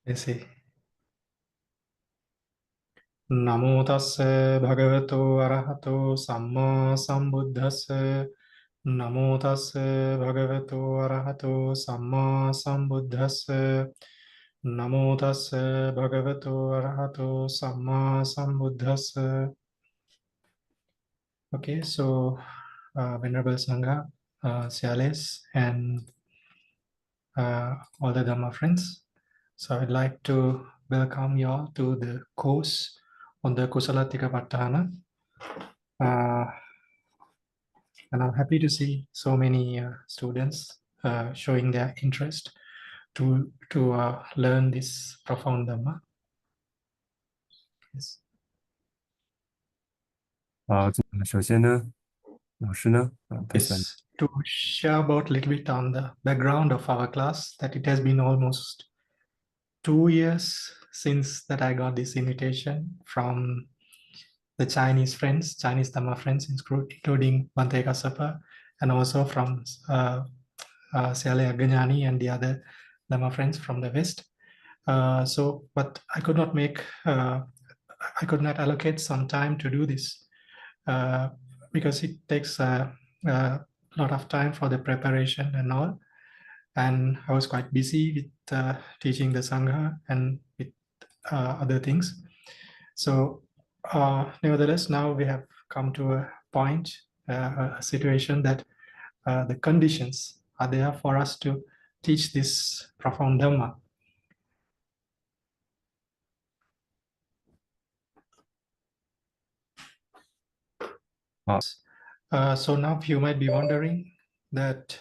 I see. Namo tassa bhagavato arahato samma sambuddhassa. Namo tassa bhagavato arahato samma sambuddhassa. Namo tassa bhagavato arahato samma sambuddhassa. Okay, so Venerable Sangha, Siales, and all the Dhamma friends. So I'd like to welcome you all to the course on the Kusalattika Paṭṭhāna. And I'm happy to see so many students showing their interest to learn this profound Dhamma. Yes. 首先呢，老师呢，Yes, to share about a little bit on the background of our class, that it has been almost 2 years since that I got this invitation from the Chinese friends, Chinese Dhamma friends, including Bhante Kassapa, and also from Siale Aganyani and the other Dhamma friends from the West. But I could not allocate some time to do this because it takes a lot of time for the preparation and all. And I was quite busy with teaching the Sangha and with other things. So nevertheless, now we have come to a point, a situation that the conditions are there for us to teach this profound Dhamma. So now you might be wondering that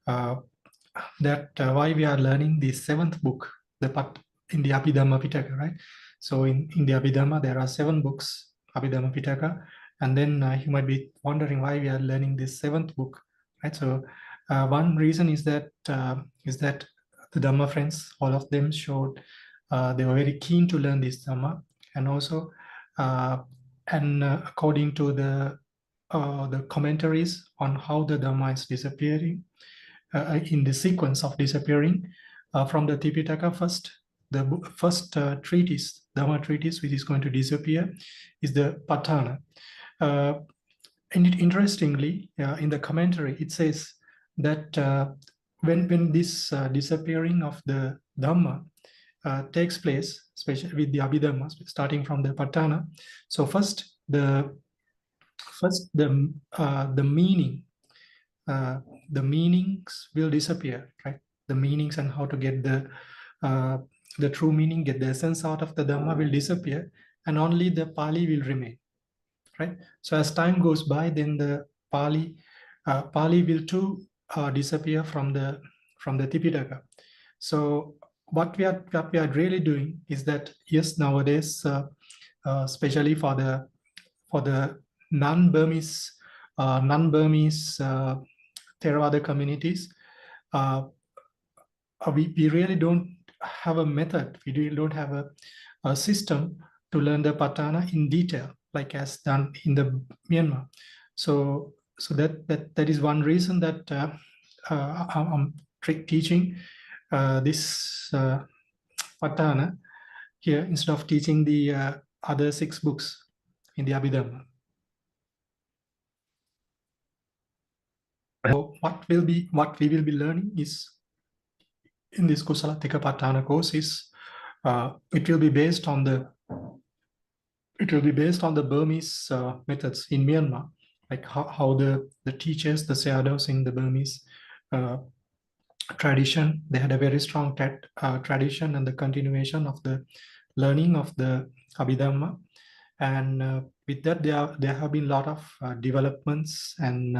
why we are learning the 7th book, the part in the Abhidhamma Pitaka, right? So in the Abhidhamma, there are 7 books, Abhidhamma Pitaka, and then you might be wondering why we are learning this 7th book, right? So one reason is that the Dhamma friends, all of them showed they were very keen to learn this Dhamma, and also according to the commentaries on how the Dhamma is disappearing, in the sequence of disappearing from the Tipitaka, the first treatise, Dhamma treatise, which is going to disappear, is the Paṭṭhāna. And interestingly, in the commentary, it says that when this disappearing of the Dhamma takes place, especially with the Abhidhamma, starting from the Paṭṭhāna. So first the meaning, the meanings will disappear, right? The meanings and how to get the true meaning, get the essence out of the Dhamma will disappear, and only the Pali will remain, right? So as time goes by, then the Pali will too disappear from the Tipitaka. So what we are really doing is that, yes, nowadays, especially for the non-Burmese Theravada communities, we really don't have a method. We really don't have a system to learn the Paṭṭhāna in detail, like as done in the Myanmar. So that is one reason that I'm teaching this Paṭṭhāna here instead of teaching the other 6 books in the Abhidhamma. So what we will be learning is in this Kusalattika Paṭṭhāna course is it will be based on the Burmese methods in Myanmar, like how the teachers, the sayadaws in the Burmese tradition, they had a very strong tradition and the continuation of the learning of the Abhidhamma. And with that, there have been a lot of developments and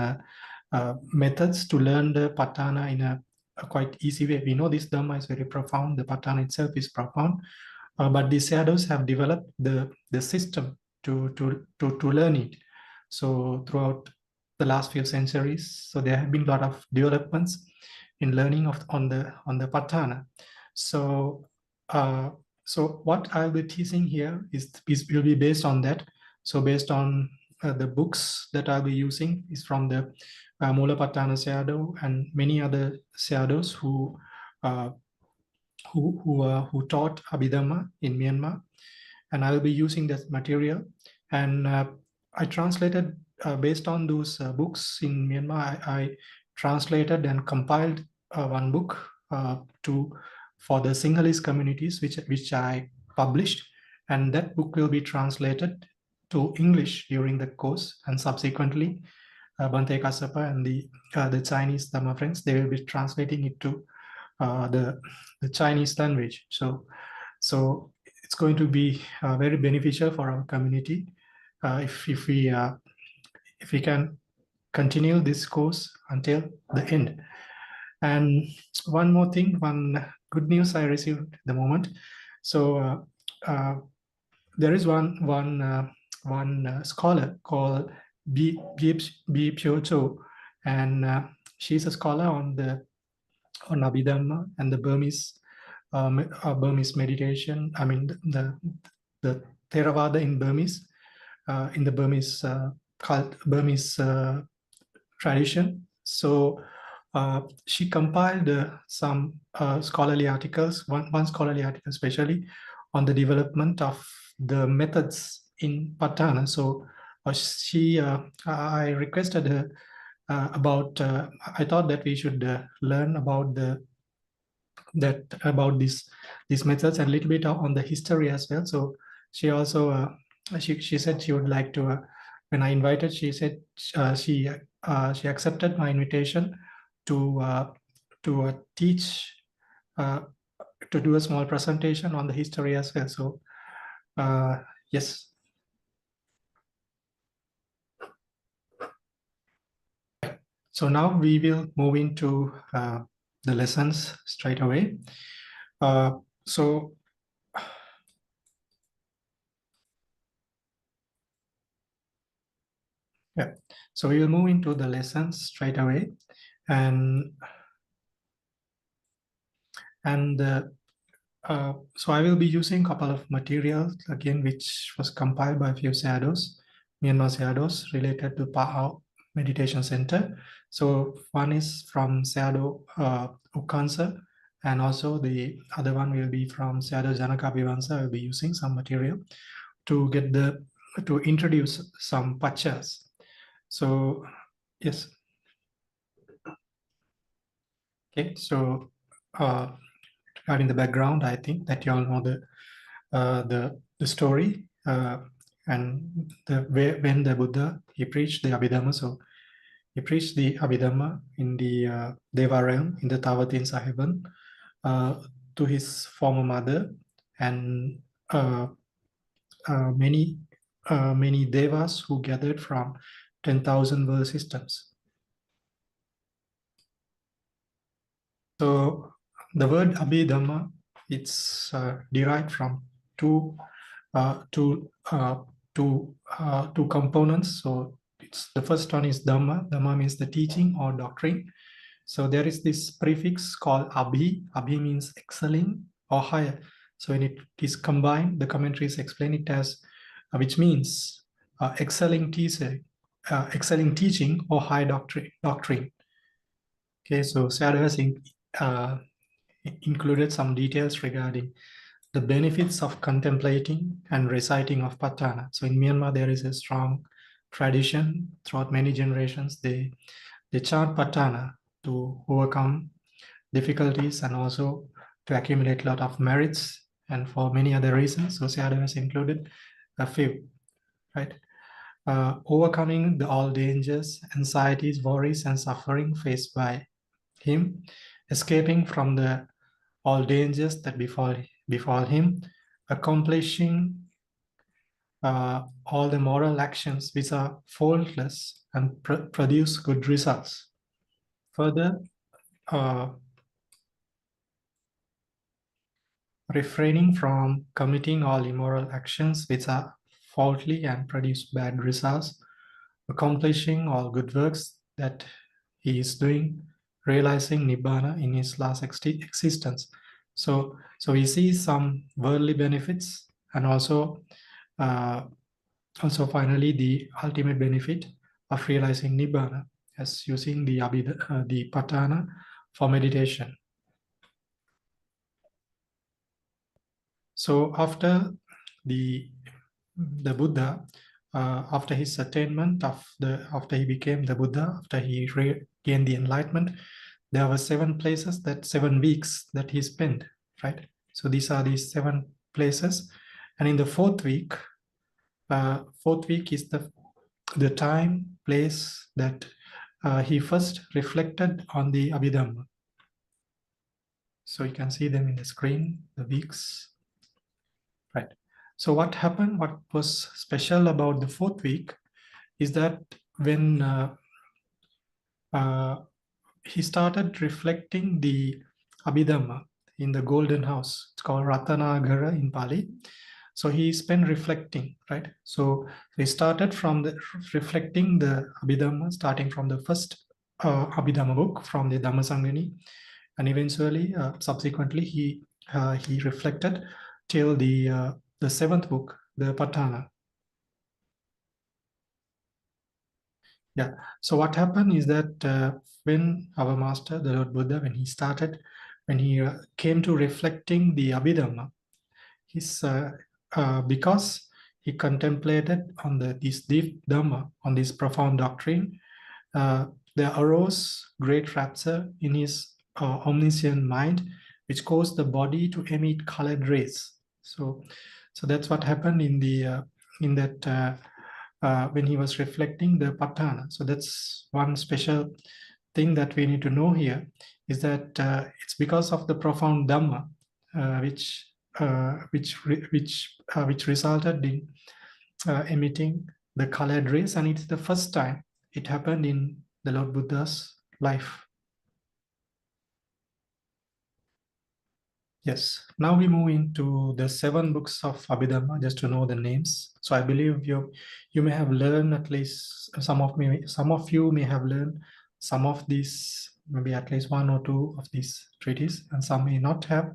methods to learn the Paṭṭhāna in a quite easy way. We know this Dhamma is very profound. The Paṭṭhāna itself is profound, but the sayadaws have developed the system to learn it. So throughout the last few centuries, so there have been a lot of developments in learning on the Paṭṭhāna. So so what I'll be teaching here will be based on that. So based on the books that I'll be using is from the Mula Paṭṭhāna Sayadaw and many other Sayadaws who who taught Abhidhamma in Myanmar, and I will be using that material. And I translated based on those books in Myanmar. I translated and compiled one book for the Sinhalese communities, which I published, and that book will be translated to English during the course, and subsequently Bante Kassapa and the Chinese Dhamma friends, they will be translating it to the Chinese language. So it's going to be very beneficial for our community if we can continue this course until the end. And one more thing, one good news I received at the moment. So there is one scholar called B Pyo Cho, and she's a scholar on Abhidhamma and the Burmese meditation. I mean the Theravada in Burmese, in the Burmese Burmese tradition. So she compiled some scholarly articles, one scholarly article especially on the development of the methods in Paṭṭhāna. So I requested her about, I thought that we should learn about these methods and a little bit on the history as well. So she also she said she would like to, when I invited, she said she accepted my invitation to teach, to do a small presentation on the history as well. So yes. So now we will move into the lessons straight away. So yeah, so we will move into the lessons straight away, and so I will be using a couple of materials again, which was compiled by a few Sayadaws, Myanmar Sayadaws, related to Pa-Auk Meditation Center. So one is from Sayadaw Ukansa, and also the other one will be from Sayadaw Janaka Abhivansa. I will be using some material to introduce some pachas. So yes. Okay, so regarding the background, I think that you all know the story and when the Buddha, he preached the Abhidhamma. So he preached the Abhidhamma in the Deva realm, in the Tavatins heaven, to his former mother, and many devas who gathered from 10,000 world systems. So the word Abhidhamma, it's derived from two components. So the first one is Dhamma. Dhamma means the teaching or doctrine. So there is this prefix called Abhi. Abhi means excelling or higher. So when it is combined, the commentaries explain it as, which means excelling teaching or high doctrine. Okay, so Sayadaw has included some details regarding the benefits of contemplating and reciting of Paṭṭhāna. So in Myanmar, there is a strong tradition throughout many generations. They chant Paṭṭhāna to overcome difficulties and also to accumulate a lot of merits and for many other reasons. So Sayadaw has included a few, right? Overcoming all dangers, anxieties, worries, and suffering faced by him, escaping from all dangers that befall him, accomplishing all the moral actions which are faultless and produce good results. Further, refraining from committing all immoral actions which are faulty and produce bad results, accomplishing all good works that he is doing, realizing Nibbana in his last existence. So we see some worldly benefits, and also finally the ultimate benefit of realizing Nibbana as using the Paṭṭhāna for meditation. So after the Buddha, after his attainment after he became the Buddha, after he gained the enlightenment, there were 7 places, that 7 weeks that he spent, right? So these are these 7 places, and in the 4th week is the time, place that he first reflected on the Abhidhamma. So you can see them in the screen, the weeks, right? So what happened, what was special about the 4th week is that when he started reflecting the Abhidhamma in the golden house. It's called Ratanagara in Pali. So he spent reflecting, right? So he started from the reflecting the Abhidhamma, starting from the first Abhidhamma book from the Dhammasan, and eventually, subsequently, he reflected till the 7th book, the Paṭṭhāna. Yeah. So what happened is that when our master, the Lord Buddha, when he came to reflecting the Abhidhamma, because he contemplated on this deep Dhamma, on this profound doctrine, there arose great rapture in his omniscient mind, which caused the body to emit colored rays. So that's what happened in that when he was reflecting the Paṭṭhāna. So that's one special thing that we need to know here, is that it's because of the profound Dhamma which resulted in emitting the colored rays, and it's the first time it happened in the Lord Buddha's life. Yes, now we move into the 7 books of Abhidhamma, just to know the names. So I believe you may have learned, at least some of you may have learned some of these, maybe at least 1 or 2 of these treatises, and some may not have.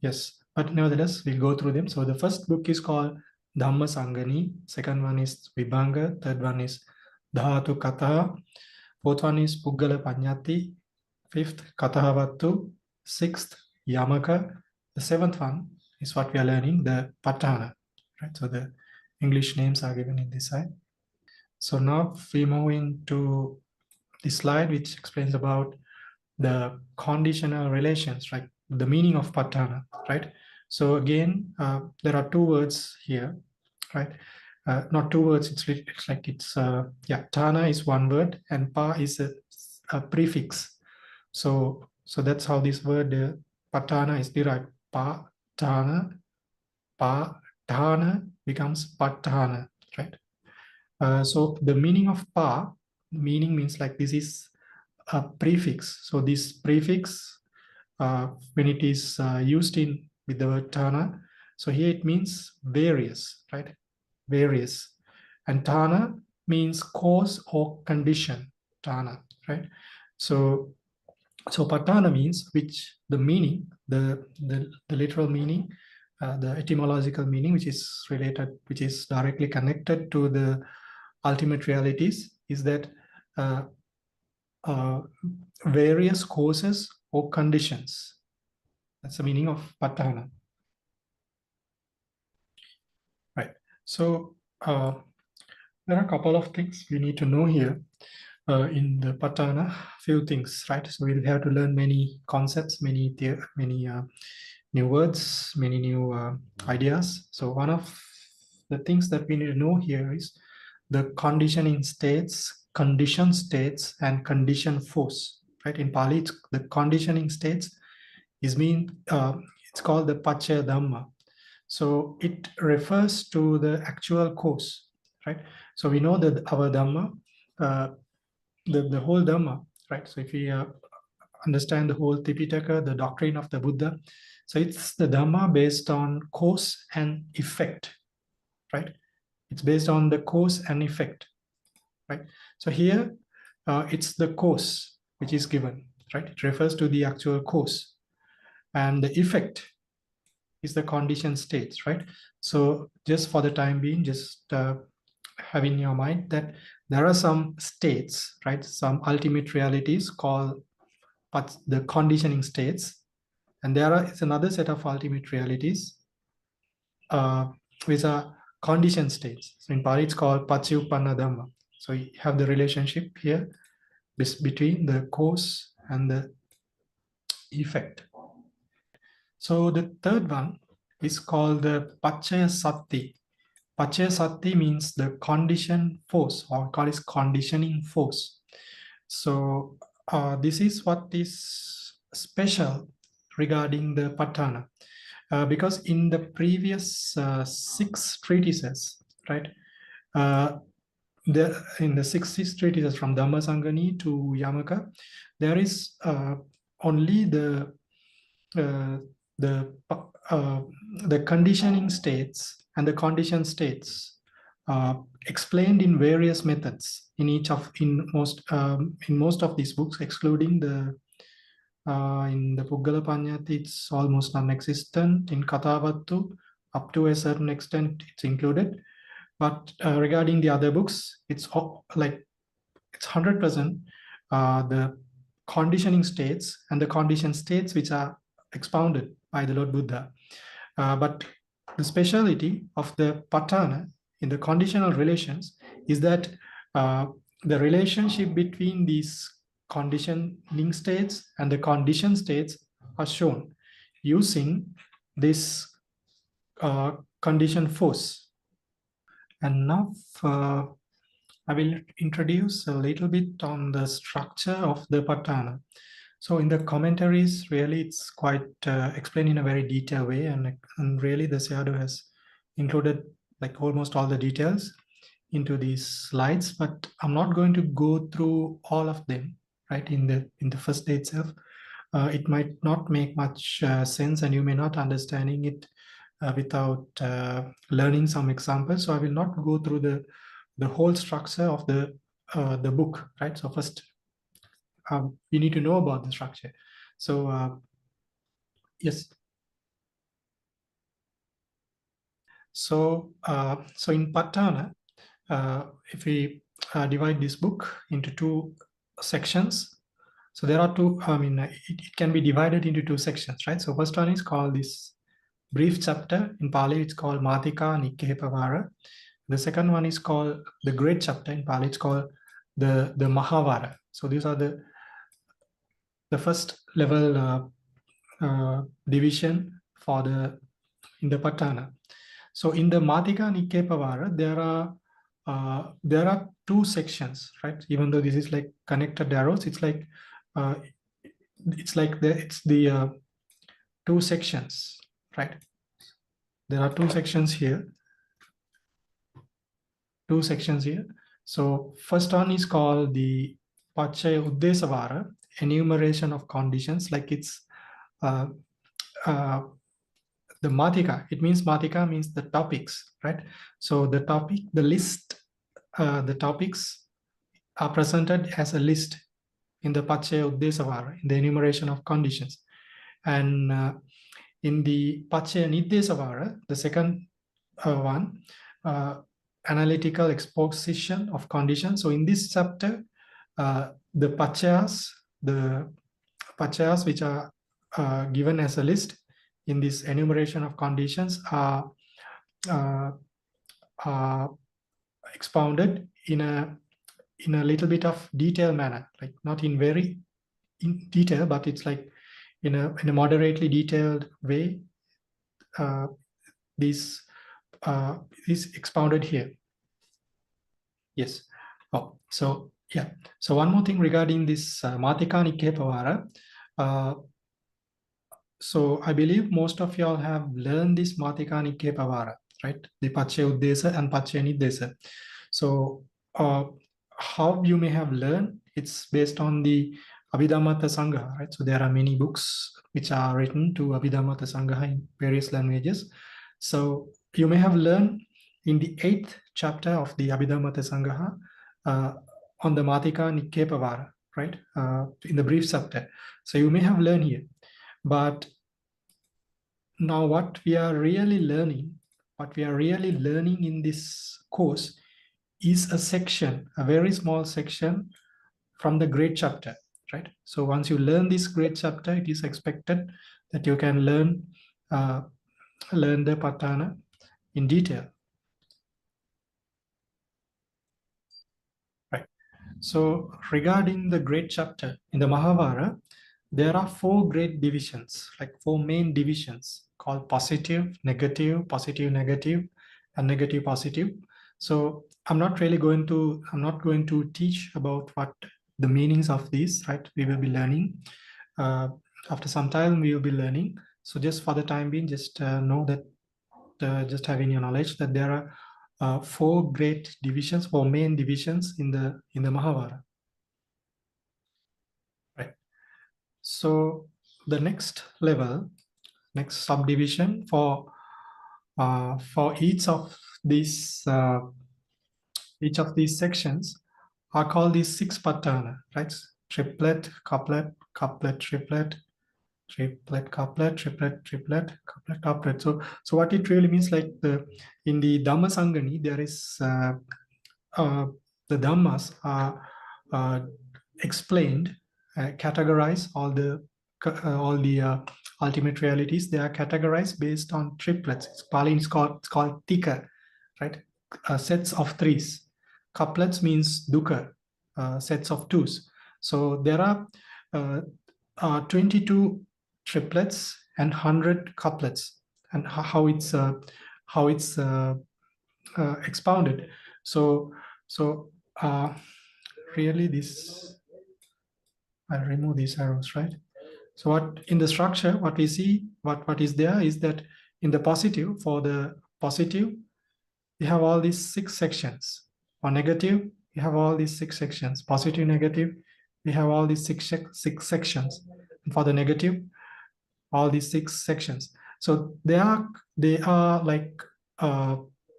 Yes, but nevertheless, we'll go through them. So the first book is called Dhammasan, second one is Vibhanga, third one is Dhatu Katha, fourth one is Puggala Panyati, fifth Kathavattu, sixth Yamaka, the 7th one is what we are learning, the Paṭṭhāna, right? So the English names are given in this side. So now we move into the slide which explains about the conditional relations, right? The meaning of Paṭṭhāna, right? So again, there are 2 words here, right? Not 2 words, it's Thana is 1 word and Pa is a prefix. So that's how this word Paṭṭhāna is derived. Pa-Thāna becomes Paṭṭhāna, right? So the meaning of Pa, meaning means like this is a prefix. So this prefix, when it is used with the word Thana, so here it means various, right? Various. And Thana means cause or condition, Thana, right? So Paṭṭhāna means which the meaning, the literal meaning, the etymological meaning, which is directly connected to the ultimate realities, is that various causes or conditions. That's the meaning of Paṭṭhāna. Right. So there are a couple of things we need to know here in the Paṭṭhāna. Few things, right? So we'll have to learn many concepts, many new words, many new ideas. So one of the things that we need to know here is the conditioning states, condition states, and condition force. Right? In Pali, the conditioning states is it's called the paccayadhamma. So it refers to the actual cause, right? So we know that our Dhamma, the whole Dhamma, right? So if we understand the whole Tipitaka, the doctrine of the Buddha, so it's the Dhamma based on cause and effect, right? It's based on the cause and effect, right? So here, it's the cause which is given, right? It refers to the actual cause, and the effect is the condition states, right? So just for the time being, just have in your mind that there are some states, right? Some ultimate realities called the conditioning states, And it's another set of ultimate realities, which are conditioned states. So in Pali, it's called paccayuppannadhamma. So you have the relationship here between the cause and the effect. So the third one is called the paccayasatti. Paccayasatti means the condition force, or called is conditioning force. So this is what is special regarding the Paṭṭhāna, because in the previous 6 treatises, right? In the 6 treatises from Dhammasan to Yamaka, there is only the conditioning states and the condition states explained in various methods in most of these books, excluding the in the Puggala Panyati, it's almost non-existent. In Kathavattu, up to a certain extent, it's included. But regarding the other books, it's 100% the conditioning states and the condition states which are expounded by the Lord Buddha. But the speciality of the Paṭṭhāna in the conditional relations is that the relationship between these conditioning states and the condition states are shown using this condition force. And now I will introduce a little bit on the structure of the Paṭṭhāna. So in the commentaries, really, it's quite explained in a very detailed way, and really the Sayadaw has included like almost all the details into these slides, but I'm not going to go through all of them, right? In the first day itself, it might not make much sense, and you may not understanding it without learning some examples. So I will not go through the whole structure of the book, right? So first, we need to know about the structure. So yes. So in Paṭṭhāna, if we divide this book into 2 sections, so there are 2. I mean, it can be divided into 2 sections, right? So first one is called this brief chapter. In Pali, it's called Mathika Nikkehepavara. The second one is called the great chapter. In Pali, it's called the Mahavara. So these are the first level division in the Paṭṭhāna. So in the Mathika Nikkehepavara, there are 2 sections, right? Even though this is like connected arrows, it's like the 2 sections, right? There are 2 sections here. 2 sections here. So first one is called the Paccayuddesa, enumeration of conditions. Like it's the Mathika. It means Mathika means the topics, right? So the topics are presented as a list in the Paccayuddesa, in the enumeration of conditions. And in the Paccayaniddesa, the second one, analytical exposition of conditions. So in this chapter, the paccayas which are given as a list in this enumeration of conditions are expounded in a little bit of detailed manner, like not in very in detail, but it's like in a moderately detailed way. This is expounded here. Yes. Oh, so yeah. So one more thing regarding this Mathika Nikkehepavara. So I believe most of y'all have learned this Mathika Nikkehepavara, right? The Paccayuddesa and Paccayaniddesa. So how you may have learned, it's based on the Abhidhamma Sangha, right? So there are many books which are written to Abhidhamma Sangha in various languages. So you may have learned in the 8th chapter of the Abhidhamma Sangha on the Mathika Nikkehepavara, right? In the brief chapter. So you may have learned here. But now what we are really learning in this course is a section, a very small section from the great chapter, right? So once you learn this great chapter, it is expected that you can learn the Paṭṭhāna in detail. Right. So regarding the great chapter in the Mahabharata, there are 4 great divisions, like 4 main divisions called positive, negative, negative, and negative positive. So I'm not going to teach about what the meanings of these, right? We will be learning. After some time, we will be learning. So just for the time being, just know that, just having your knowledge that there are 4 great divisions, 4 main divisions in the Mahabharata. Right. So the next level, next subdivision for each of these sections are called these 6 Paṭṭhāna, right? Triplet, couplet, couplet, triplet, triplet, couplet, triplet, triplet, couplet, couplet. So what it really means, like in the Dhammasangani, there is the Dhammas are explained, categorized, all the ultimate realities. They are categorized based on triplets. It's Pali, it's called tika, right? Sets of 3s. Couplets means dukkha, sets of 2s. So there are 22 triplets and 100 couplets, and how it's expounded. So really this, I'll remove these arrows, right? So what in the structure, what we see, what is there is that in the positive, for the positive, you have all these 6 sections. For negative, you have all these 6 sections. Positive, negative, we have all these 6 sections. And for the negative, all these 6 sections. So they are like,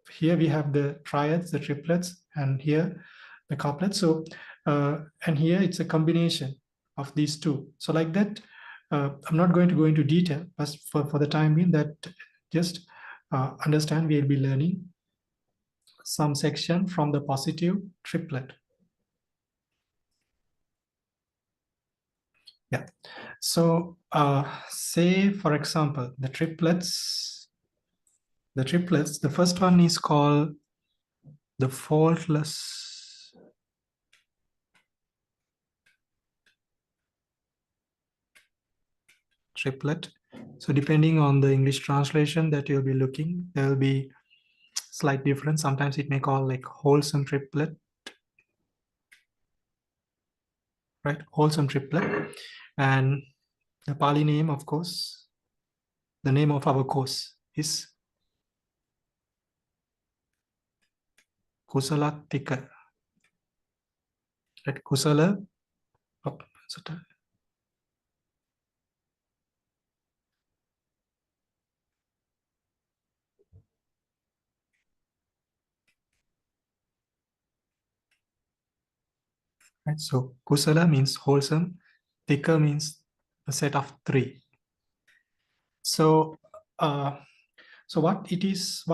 here we have the triads, the triplets, and here the couplets. So and here it's a combination of these 2. So like that, I'm not going to go into detail, but for the time being, that just understand we'll be learning some section from the positive triplet. Yeah. So say, for example, the triplets, the first one is called the faultless triplet. So depending on the English translation that you'll be looking, there will be slight difference. Sometimes it may call like wholesome triplet, right? Wholesome triplet. And the Pali name, of course, the name of our course is Kusalattika. Right? Kusala. Oh, right? So Kusala means wholesome, Tika means a set of 3. So so what it is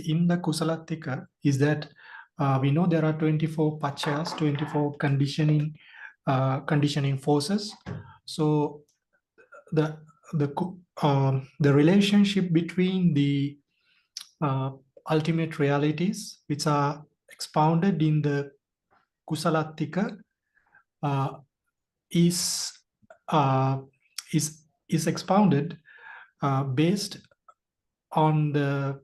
in the Kusalattika is that we know there are 24 paccayas, 24 conditioning forces. So the relationship between the ultimate realities, which are expounded in the Kusalattika, is expounded based on the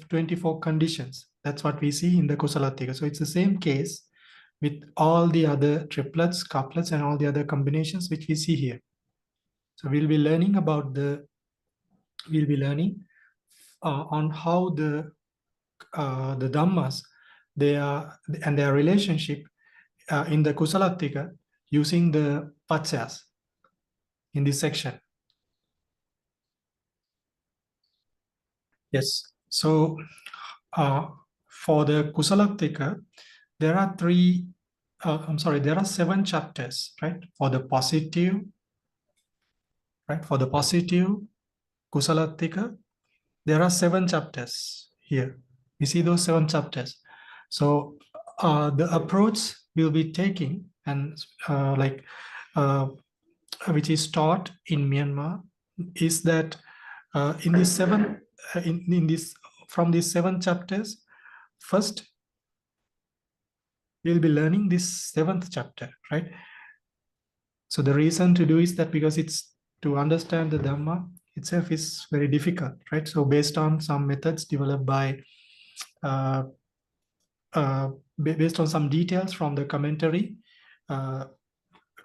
24 conditions. That's what we see in the Kusalattika. So it's the same case with all the other triplets, couplets, and all the other combinations which we see here. So we'll be learning about on how the Dhammas, and their relationship in the Kusalattika using the paccayas in this section. Yes. So for the Kusalattika, there are there are 7 chapters, right? For the positive, right? For the positive Kusalattika, there are 7 chapters here. You see those 7 chapters. So the approach we'll be taking and which is taught in Myanmar, is that in these seven, in this from these 7 chapters, first we'll be learning this 7th chapter, right? So the reason to do is that because it's to understand the Dhamma itself is very difficult, right? So based on some methods developed by uh, based on some details from the commentary, uh,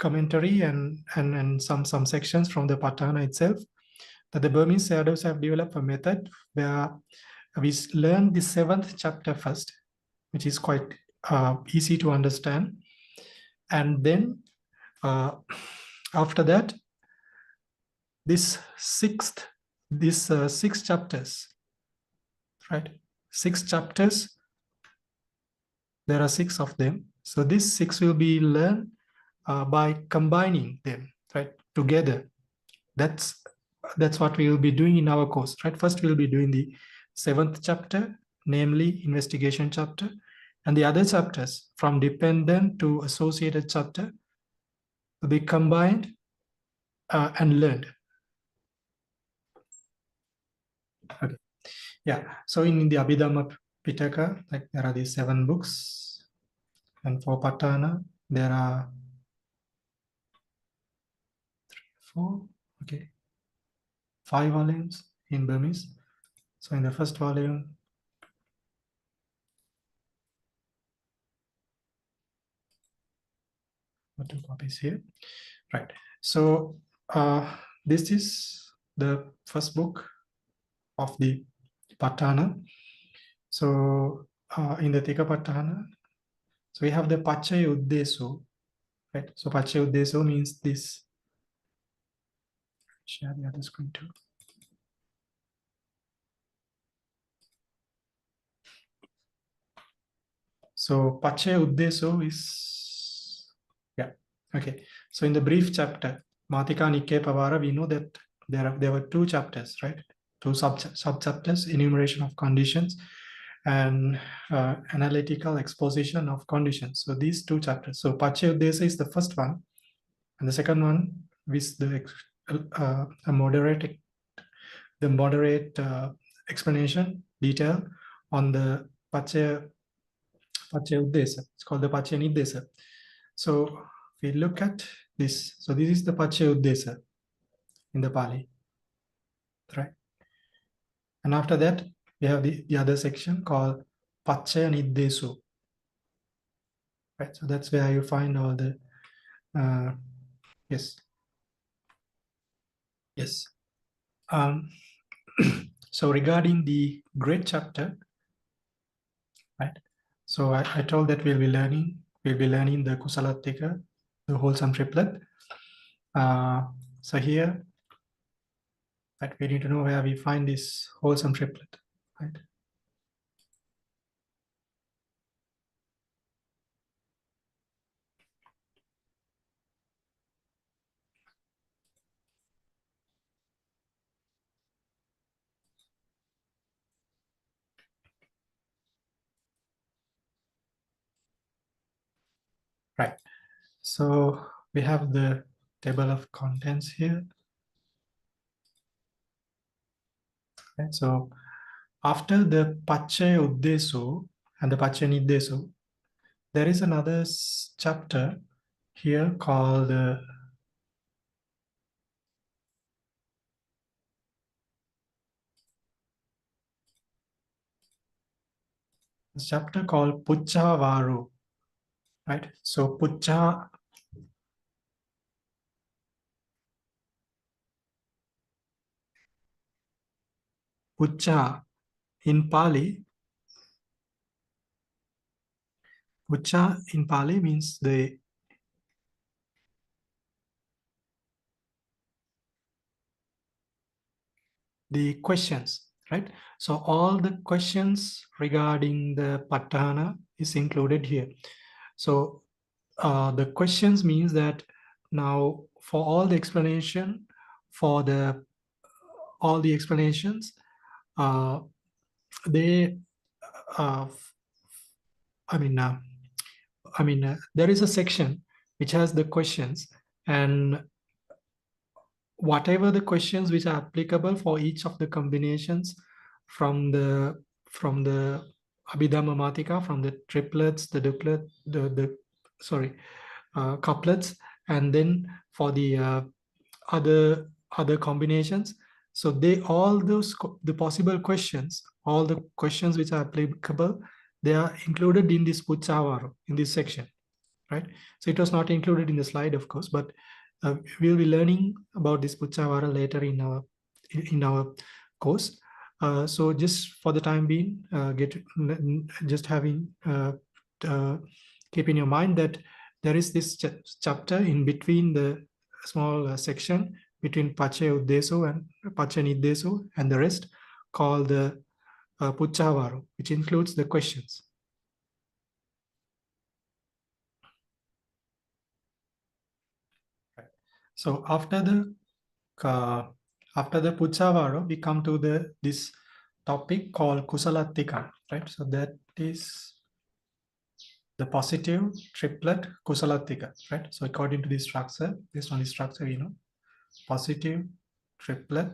and some sections from the Paṭṭhāna itself, that the Burmese Sayadaws have developed a method where we learn the 7th chapter first, which is quite easy to understand, and then after that, this 6 chapters, right? 6 chapters. There are 6 of them. So these 6 will be learned by combining them, right, together. That's what we will be doing in our course, right? First, we'll be doing the 7th chapter, namely investigation chapter, and the other chapters from dependent to associated chapter will be combined and learned. Okay. Yeah. So in the Abhidhamma Pitaka, like there are these 7 books, and for Paṭṭhāna there are 4, okay, 5 volumes in Burmese. So in the first volume, 2 copies here, right? So this is the first book of the Paṭṭhāna. So in the Tika Paṭṭhāna, so we have the paccayuddesa, right? So paccayuddesa means this. Share the other screen too. So paccayuddesa is, yeah, okay. So in the brief chapter, Matika Nikke Pavara, we know that there were 2 chapters, right? 2 sub-chapters, enumeration of conditions and analytical exposition of conditions. So these 2 chapters. So paccayuddesa is the first one, and the second one with the moderate explanation detail on the paccayuddesa. It's called the paccayaniddesa. So we look at this. So this is the paccayuddesa in the Pali, right? And after that, we have the other section called paccayaniddesa, right? So that's where you find all the yes. So regarding the great chapter, right? So I told that we'll be learning the Kusalattika, the wholesome triplet. So here, right, we need to know where we find this wholesome triplet, right? Right. So we have the table of contents here. Okay. So after the paccayuddesa and the paccayaniddesa, there is another chapter here called chapter called Puccavaru, right? So Pucca in Pali, Pucca in Pali means the questions, right? So all the questions regarding the Paṭṭhāna is included here. So the questions means that now for all the explanation, for all the explanations, they there is a section which has the questions, and whatever the questions which are applicable for each of the combinations from the Abhidhamma Matika, from the triplets, the duplet, the sorry, couplets, and then for the other combinations. So they all those the possible questions, all the questions which are applicable, they are included in this Puccavaro, in this section, right? So it was not included in the slide, of course, but we'll be learning about this Puccavaro later in our course. So just for the time being, just having keep in your mind that there is this chapter in between, the small section between paccayuddesa and paccayaniddesa and the rest, called the Puccavaro, which includes the questions. So after the Puccavaro, we come to this topic called Kusalattika, right? So that is the positive triplet Kusalattika, right? So according to this structure, based on this structure, positive triplet,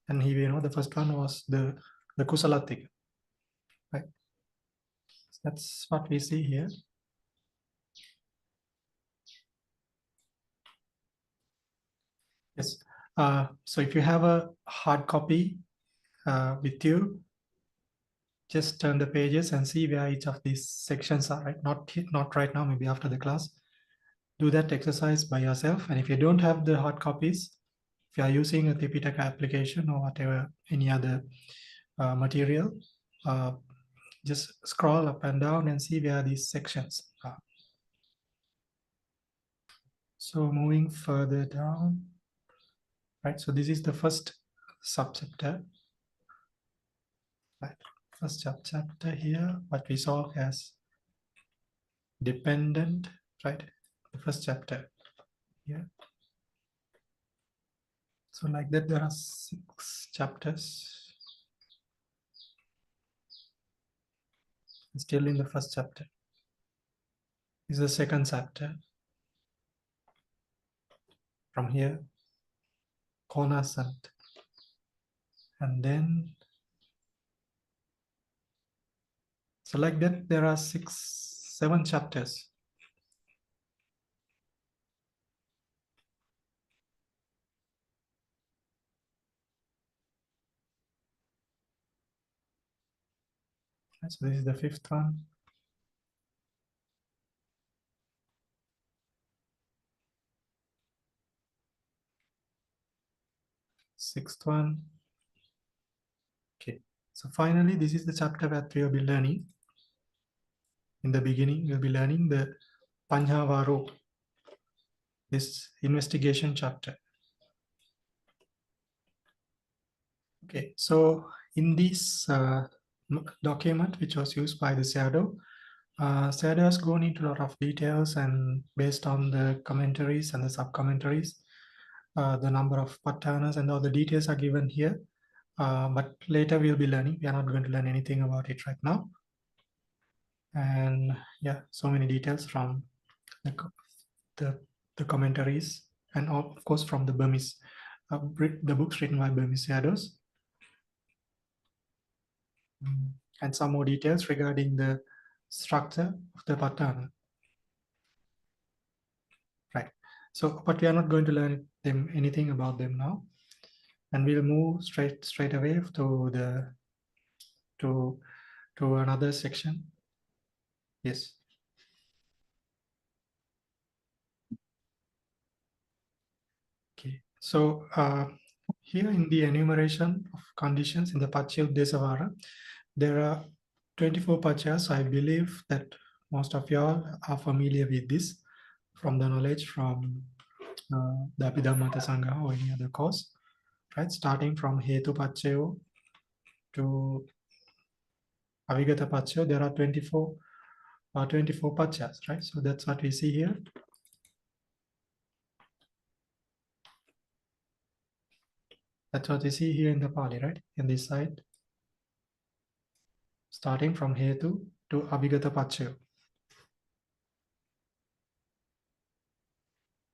and here the first one was the Kusalattika, right? So that's what we see here. Yes. So if you have a hard copy with you, just turn the pages and see where each of these sections are, right? Not right now, maybe after the class. Do that exercise by yourself. And if you don't have the hard copies, if you are using a Tipitaka application or whatever, any other material, just scroll up and down and see where these sections are. So moving further down, right? So this is the first subchapter, right? First chapter here, what we saw as dependent, right? The first chapter here. So like that, there are 6 chapters. Still in the first chapter. This is the second chapter. From here, Konasant. And then, so like that, there are 7 chapters. So this is the 5th one. Sixth one. Okay. So finally, this is the chapter that we will be learning. In the beginning, we'll be learning the Panjavaro, this investigation chapter. Okay. So in this document, which was used by the Shadow, Shadow has gone into a lot of details, and based on the commentaries and the sub-commentaries, the number of Paṭṭhānas and all the details are given here. But later we'll be learning. We are not going to learn anything about it right now. And yeah, so many details from the commentaries, and of course from the Burmese, the books written by Burmese Shadows. And some more details regarding the structure of the Paṭṭhāna. Right. So, but we are not going to learn anything about them now, and we'll move straight away to another section. Yes. Okay. So here in the enumeration of conditions in the paccayuddesa, there are 24 paccayas. I believe that most of y'all are familiar with this from the knowledge from the Abhidhamma Sangha or any other course, right? Starting from Hetu Paccayo to Avigata Paccayo, there are 24 paccayas, right? So that's what we see here. That's what we see here in the Pali, right? In this side, starting from Hetu to Abhigata Paccayo.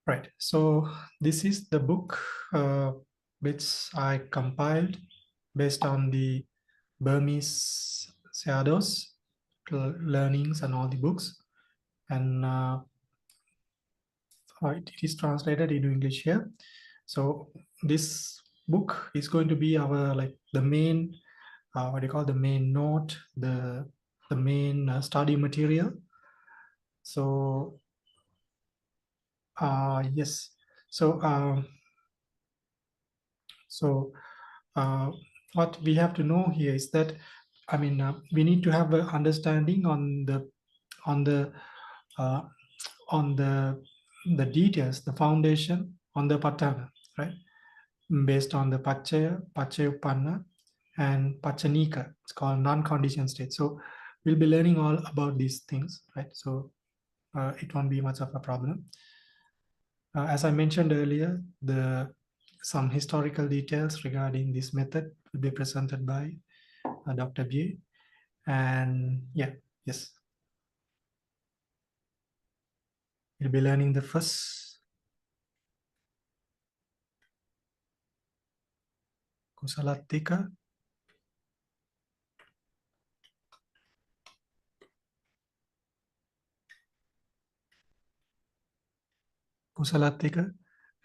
Right. So this is the book which I compiled based on the Burmese shadows, learnings, and all the books, and it is translated into English here. So this book is going to be our like the main what do you call the main note, the main study material. So yes, so what we have to know here is that I mean we need to have an understanding on the on the uh, on the details, the foundation on the Paṭṭhāna, right? Based on the Paccaya, paccayuppanna, and Paccaya-niddesa. It's called non-conditioned state. So we'll be learning all about these things, right? So it won't be much of a problem. As I mentioned earlier, some historical details regarding this method will be presented by Dr. B. And yeah, yes. We'll be learning the first Kusalattika,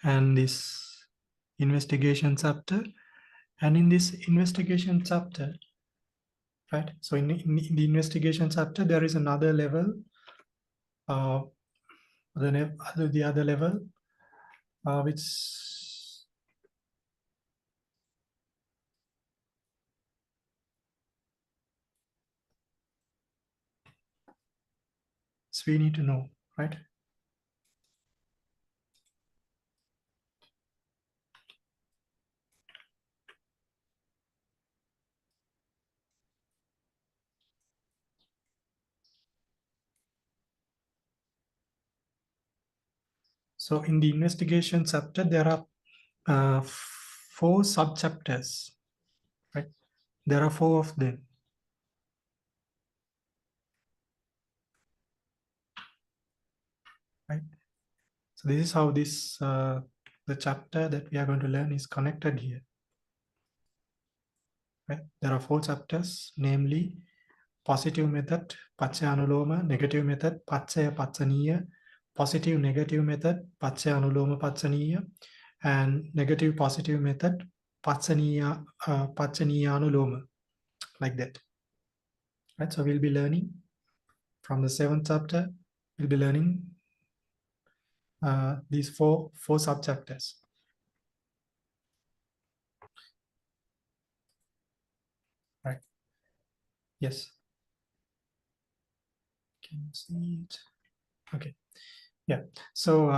and this investigation chapter. And in this investigation chapter, right? So in the investigation chapter, there is another level, the other level, which we need to know, right? So in the investigation chapter, there are 4 sub-chapters, right? There are 4 of them. Right? So this is how this the chapter that we are going to learn is connected here. Right? There are 4 chapters, namely positive method, paccaya-anuloma, negative method, paccaya-paccaniya, positive negative method, paccaya-anuloma paccaniya, and negative positive method, paccaniya-anuloma, like that. Right? So we'll be learning from the 7th chapter. We'll be learning these four sub-chapters. Right? Yes. Can you see it? Okay. Yeah. So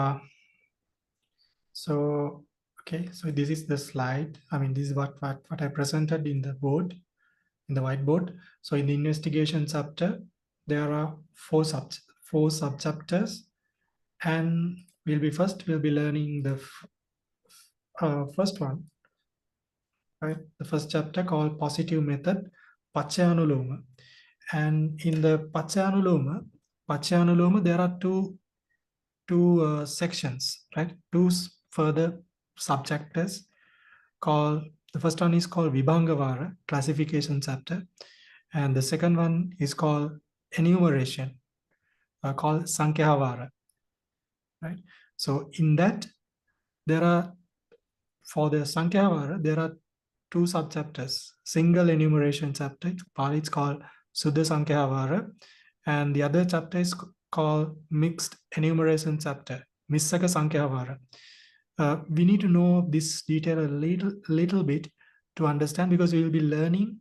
okay. So this is the slide. I mean, this is what I presented in the board, in the whiteboard. So in the investigation chapter, there are 4 sub-chapters, and we'll be learning the first one, right? The first chapter called positive method, paccaya-anuloma. And in the paccaya-anuloma, there are two sections, right? 2 further sub-chapters called, the first one is called Vibhangavara, classification chapter. And the second one is called enumeration, called Sankyahavara, right? So in that, there are, for the Sankyahavara, there are 2 sub-chapters. Single enumeration chapter, it's called Suddha Sankyahavara, and the other chapter is called mixed enumeration chapter, Missaka Sankyahavara. We need to know this detail a little bit to understand, because we will be learning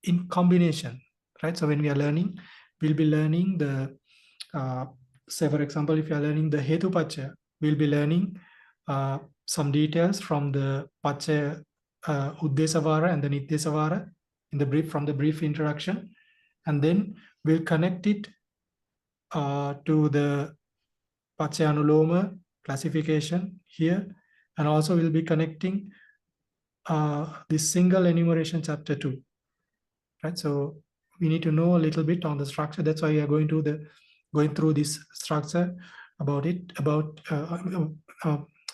in combination, right? So when we are learning, we'll be learning the, say for example, if you are learning the Hetupaccaya, we'll be learning some details from the Paccaya Uddesavara and the Niddesavara in the brief, from the brief introduction, and then we'll connect it to the Paccaya-anuloma classification here, and also we'll be connecting this single enumeration chapter 2, right? So we need to know a little bit on the structure. That's why we are going through this structure about it, about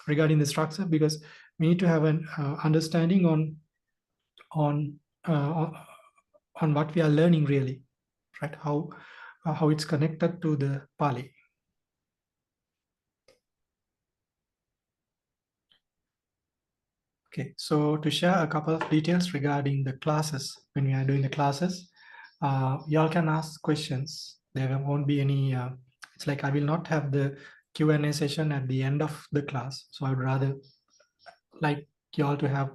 regarding the structure, because we need to have an understanding on uh, on what we are learning really, right? How it's connected to the Pali. Okay, so to share a couple of details regarding the classes, when we are doing the classes, y'all can ask questions. There won't be any, it's like I will not have the Q&A session at the end of the class. So I would rather like y'all to have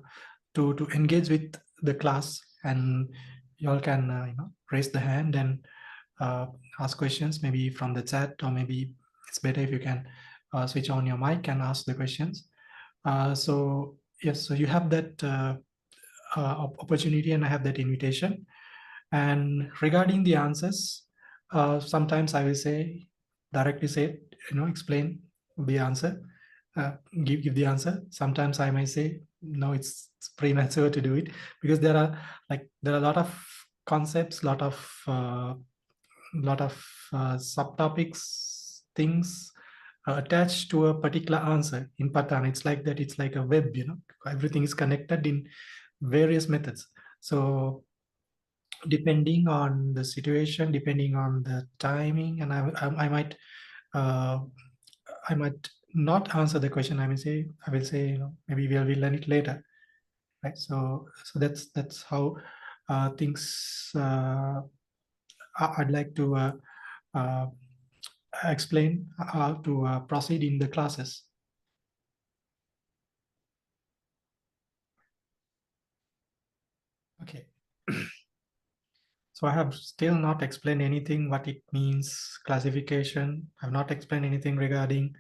to engage with the class, and y'all can raise the hand and ask questions, maybe from the chat, or maybe it's better if you can switch on your mic and ask the questions. So yes, so you have that opportunity, and I have that invitation. And regarding the answers, sometimes I will say, directly say, explain the answer, give the answer. Sometimes I may say, no, it's premature to do it, because there are a lot of concepts, lot of subtopics, things attached to a particular answer in Paṭṭhāna. It's like that. It's like a web, everything is connected in various methods. So depending on the situation, depending on the timing, and I might not answer the question. I will say, maybe we'll learn it later, right? So that's how things I'd like to explain how to proceed in the classes. Okay. So I have still not explained anything what it means, classification. I've not explained anything regarding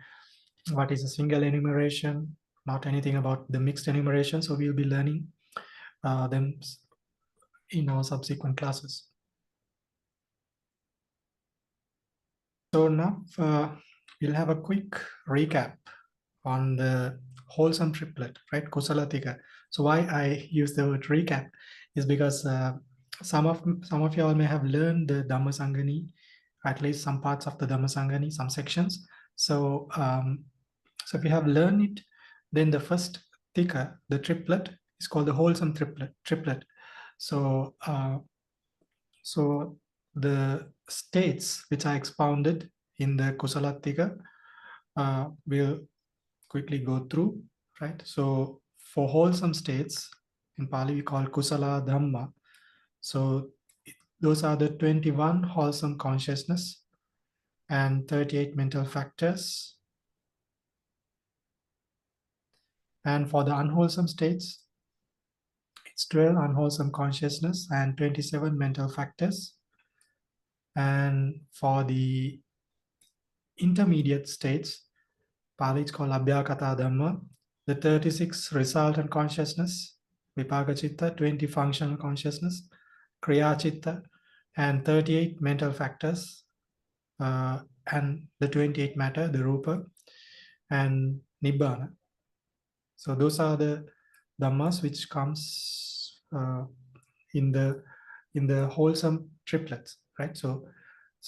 what is a single enumeration, not anything about the mixed enumeration. So we'll be learning them in our subsequent classes. So now we'll have a quick recap on the wholesome triplet, right? Kusalattika. So why I use the word recap is because some of y'all may have learned the Dhammasangani, at least some parts of the Dhammasangani, some sections. So so if you have learned it, then the first tika, the triplet, is called the wholesome triplet. So so the states which I expounded in the Kusalattika will quickly go through, right? So for wholesome states, in Pali we call Kusaladhamma. So those are the 21 wholesome consciousness and 38 mental factors. And for the unwholesome states, it's 12 unwholesome consciousness and 27 mental factors. And for the intermediate states, Pali is called Abhidhamma, the 36 resultant consciousness, Vipaka Chitta, 20 functional consciousness, Kriya Chitta, and 38 mental factors, and the 28 matter, the Rupa, and Nibbana. So those are the Dhammas which comes in the wholesome triplets, right? So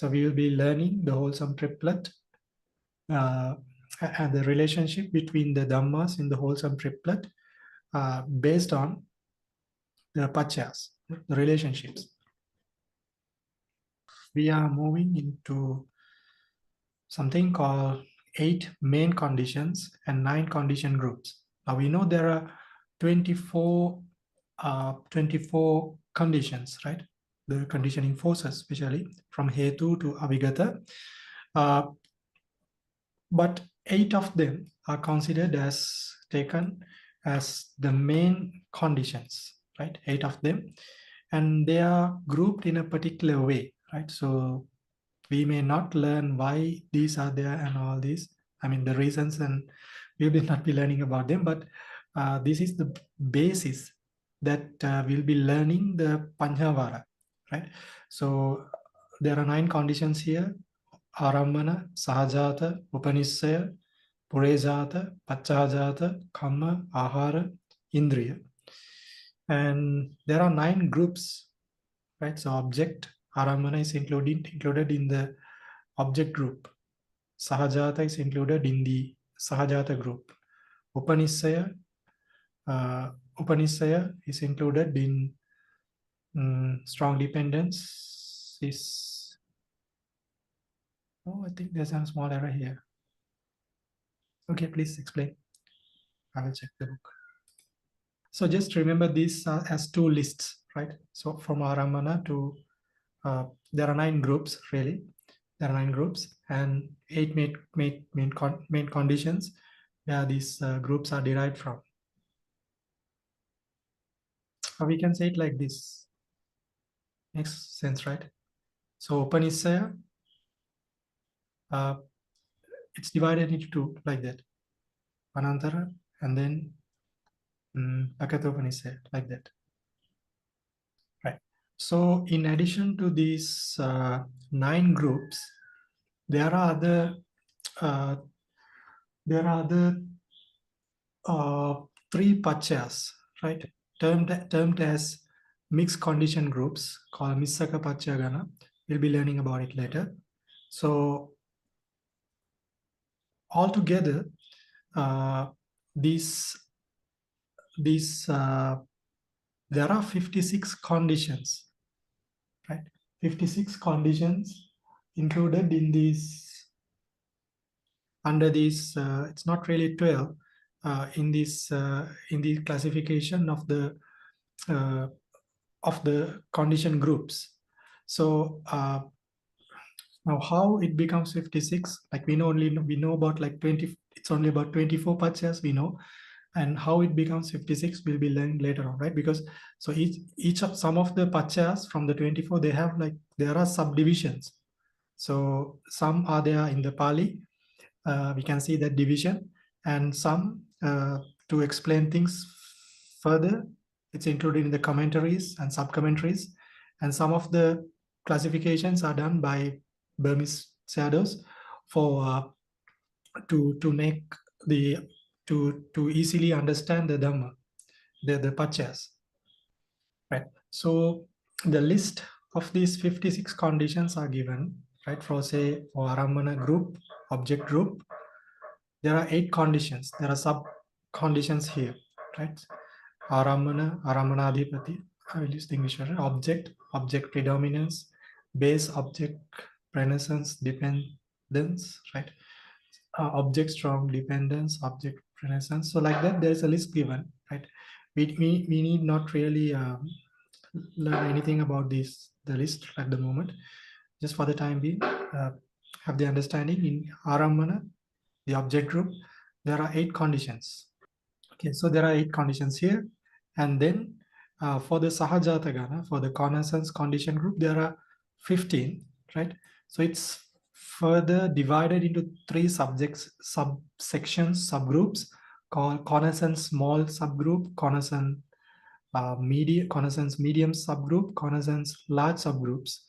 we will be learning the wholesome triplet and the relationship between the Dhammas in the wholesome triplet based on the Paccayas, the relationships. We are moving into something called 8 main conditions and 9 condition groups. Now we know there are 24 conditions, right? The conditioning forces, especially from Hetu to Avigata. But 8 of them are considered as taken as the main conditions, right? 8 of them, and they are grouped in a particular way, right? So we may not learn why these are there and all these, I mean the reasons, and we will not be learning about them, but this is the basis that we'll be learning the Panjavara, right? So there are 9 conditions here: Arambana, Sahajata, Upanissaya, Purejata, Paccayajata, Kamma, Ahara, Indriya. And there are 9 groups, right? So object, Arambana is included in the object group. Sahajata is included in the Sahajata group. Upanishaya is included in strong dependence. I think there's a small error here. Okay, please explain. I will check the book. So just remember these as two lists, right? So from Aramana to, there are 9 groups really. There are 9 groups and 8 main conditions where these groups are derived from. We can say it like this. Makes sense, right? So Upanishaya, it's divided into 2 like that. Anantara and then Paccaya like that. Right. So in addition to these 9 groups, there are other 3 paccayas, right? Termed as mixed condition groups called Missaka Paccayagana. We'll be learning about it later. So altogether, there are 56 conditions, right? 56 conditions included in these, under these, it's not really 12, in the classification of the condition groups. So now how it becomes 56, like we know about like 20, it's only about 24 paccayas we know, and how it becomes 56 will be learned later on, right? Because so each of some of the paccayas from the 24, they have like, there are subdivisions. So some are there in the Pali, we can see that division, and some to explain things further, it's included in the commentaries and sub-commentaries, and some of the classifications are done by Burmese shadows for to make the to easily understand the Dhamma, the paccayas, right? So the list of these 56 conditions are given, right? For say for Aramana group, object group, there are 8 conditions. There are sub conditions here, right? Aramanadhipati, I will use the English version. Object predominance, base object presencence dependence, right? Object strong dependence, object presencence. So like that, there's a list given, right? We need not really learn anything about the list at the moment. Just for the time being, have the understanding in Aramana, the object group, there are 8 conditions. Okay, so there are 8 conditions here. And then for the Sahajatagana, for the connaissance condition group, there are 15, right? So it's further divided into 3 subsections, subgroups called connaissance small subgroup, connaissance medium subgroup, connaissance large subgroups.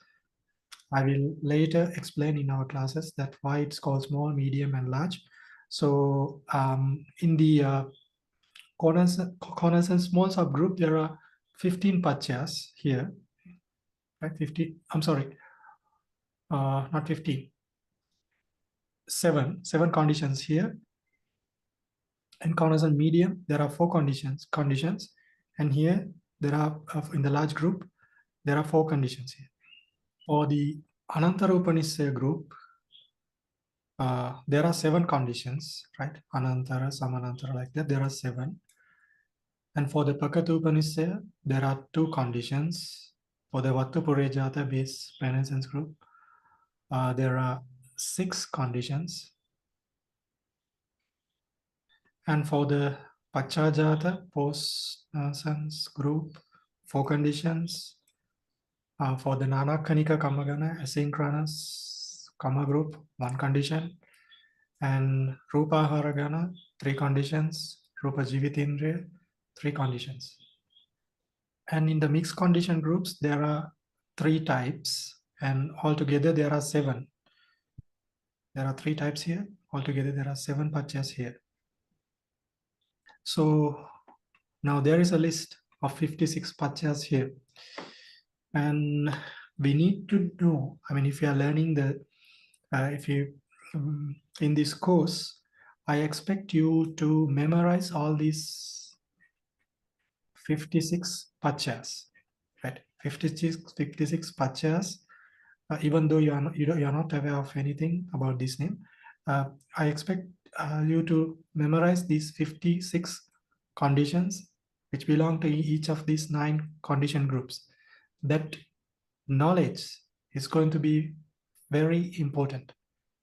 I will later explain in our classes that why it's called small, medium, and large. So in the connaissance small subgroup, there are 15 paccayas here, right? 50, I'm sorry, not 15, 7 conditions here. In connaissance medium, there are 4 conditions, and here there are, in the large group, there are 4 conditions here. For the Anantara Upanishad group, there are 7 conditions, right? Anantara, Samanantara, like that, there are 7. And for the Paccaya Upanishad, there are 2 conditions. For the Vattupurejata base renaissance group, there are 6 conditions. And for the Paccayajata post-renaissance group, 4 conditions. For the Nanakanika Kamagana asynchronous Kama group, 1 condition. And Rupa Haragana, 3 conditions. Rupa Jivitindriya, 3 conditions. And in the mixed condition groups, there are 3 types, and altogether there are 7. There are 3 types here. Altogether there are 7 paccayas here. So now there is a list of 56 paccayas here. And we need to know, I mean, if you are learning the, if you in this course, I expect you to memorize all these 56 paccayas, right? 56 paccayas. Even though you are not aware of anything about this name, I expect you to memorize these 56 conditions which belong to each of these 9 condition groups. That knowledge is going to be very important,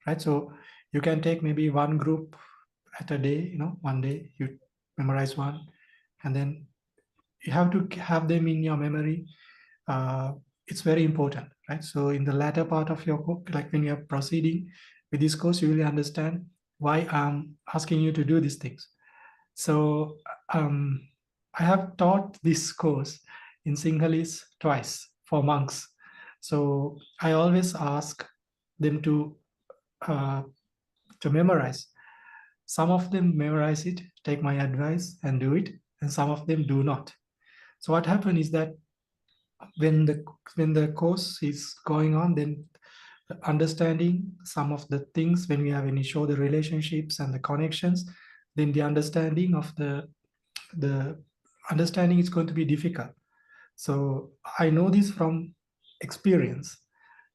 right? So you can take maybe one group at a day, one day you memorize one, and then you have to have them in your memory. It's very important, right? So in the latter part of your book, like when you're proceeding with this course, you will understand why I'm asking you to do these things. So I have taught this course in Sinhalese twice for monks. So I always ask them to memorize. Some of them memorize it, take my advice and do it, and some of them do not. So what happened is that when the course is going on, then understanding some of the things, when you show the relationships and the connections, then the understanding is going to be difficult. So I know this from experience,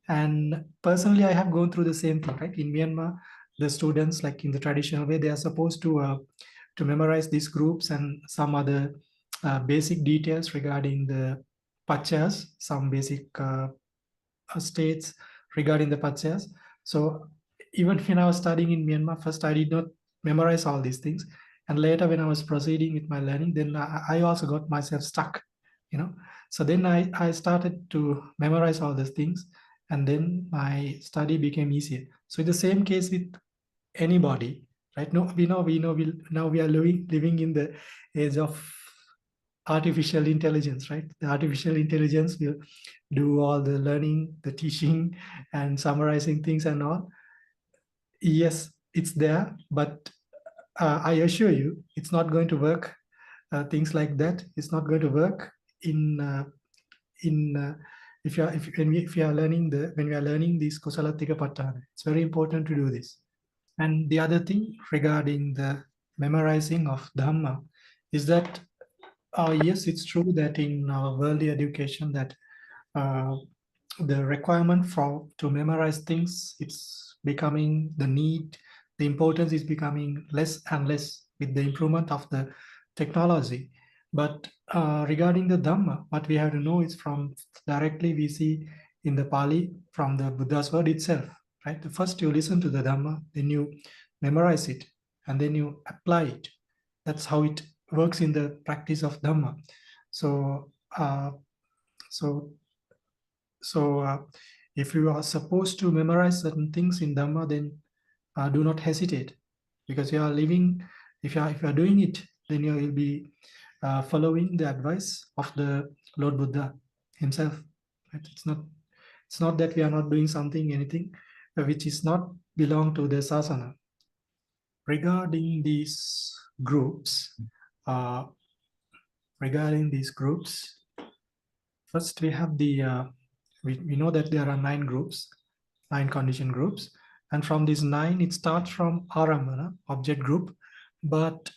and personally I have gone through the same thing, right? In Myanmar, the students, like in the traditional way, they are supposed to memorize these groups and some other basic details regarding the paccayas, some basic states regarding the paccayas. So even when I was studying in Myanmar, first I did not memorize all these things, and later when I was proceeding with my learning, then I also got myself stuck, so then I started to memorize all these things, and then my study became easier. So in the same case with anybody, right? No, now we are living in the age of artificial intelligence, right? The artificial intelligence will do all the learning, the teaching, and summarizing things and all. Yes, it's there, but I assure you, it's not going to work. Things like that, it's not going to work in if we are learning when we are learning this Kusalattika Pat. It's very important to do this. And the other thing regarding the memorizing of Dhamma is that yes, it's true that in our worldly education that uh, the requirement to memorize things, it's becoming the need, the importance is becoming less and less with the improvement of the technology. But regarding the Dhamma, what we have to know is from directly we see in the Pali from the Buddha's word itself, right? First you listen to the Dhamma, then you memorize it, and then you apply it. That's how it works in the practice of Dhamma. So, so if you are supposed to memorize certain things in Dhamma, then do not hesitate, because you are living. If you are doing it, then you will be following the advice of the Lord Buddha himself. Right? It's not that we are not doing anything which is not belong to the sasana. Regarding these groups, first we have the we know that there are 9 groups, 9 condition groups, and from these 9 it starts from Arambana, object group. But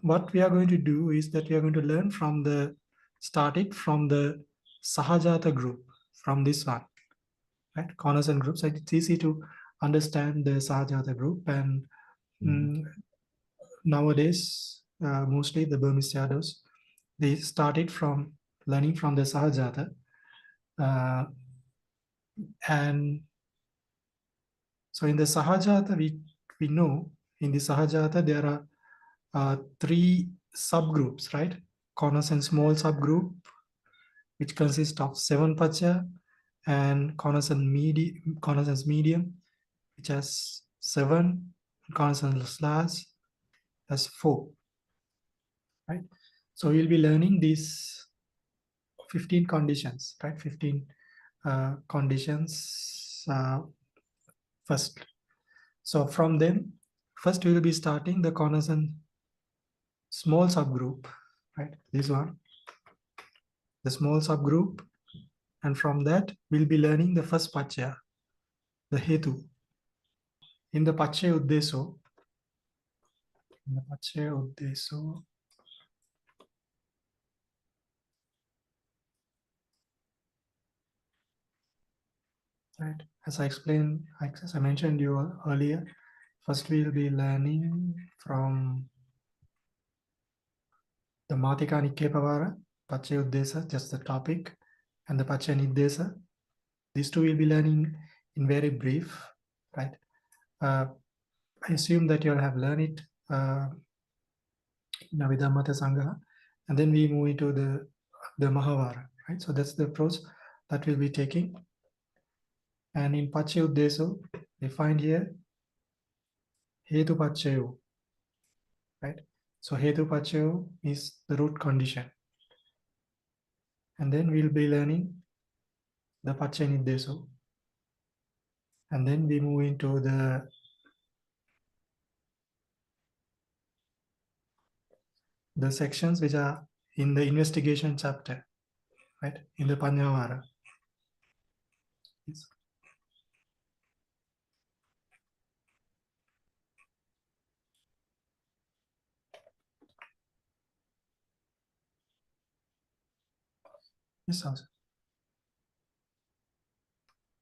what we are going to do is that we are going to learn from the Sahajata group, from this one, right? Corners and groups. It's easy to understand the Sahajata group, and nowadays mostly the Burmese shadows, they started from learning from the Sahajata, and so in the Sahajata we know in the Sahajata there are 3 subgroups, right? Corners and small subgroup, which consists of 7 paccaya, and corners and medium, which has 7, corners and slash has 4, right? So we'll be learning these 15 conditions, right? 15 conditions first. So from them, first we will be starting the corners and small subgroup, right? This one, the small subgroup, and from that we'll be learning the first paccaya, the hetu. in the paccayuddeso, in the paccayuddeso, right? As I explained, as I mentioned you earlier, first we'll be learning from the Matika Nikkepavara, paccayuddesa, just the topic, and the paccayaniddesa. These two we'll be learning in very brief, right? I assume that you'll have learned it in Abhidhamma Sangha, and then we move into the Mahavara, right? So that's the approach that we'll be taking. And in paccayuddeso, we find here hetu paccayo, right? So hetu paccayo is the root condition. And then we'll be learning the paccayiniddeso. And then we move into the sections which are in the investigation chapter, right? In the Panyavara. Yes. Yes, also.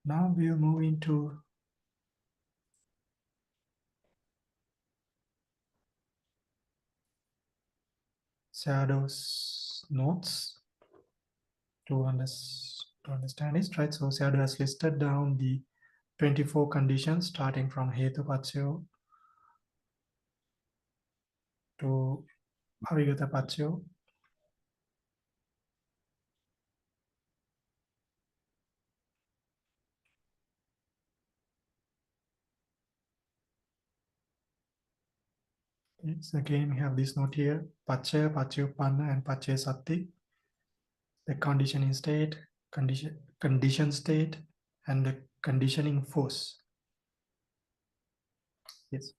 Now we'll move into Shadow's notes to understand it, right? So Shadow has listed down the 24 conditions starting from Hetu Paccayo to Avigata Paccayo. It's again, we have this note here, Paccaya, Paccayuppanna, and Paccaya-satti, the conditioning state, condition state, and the conditioning force. Yes.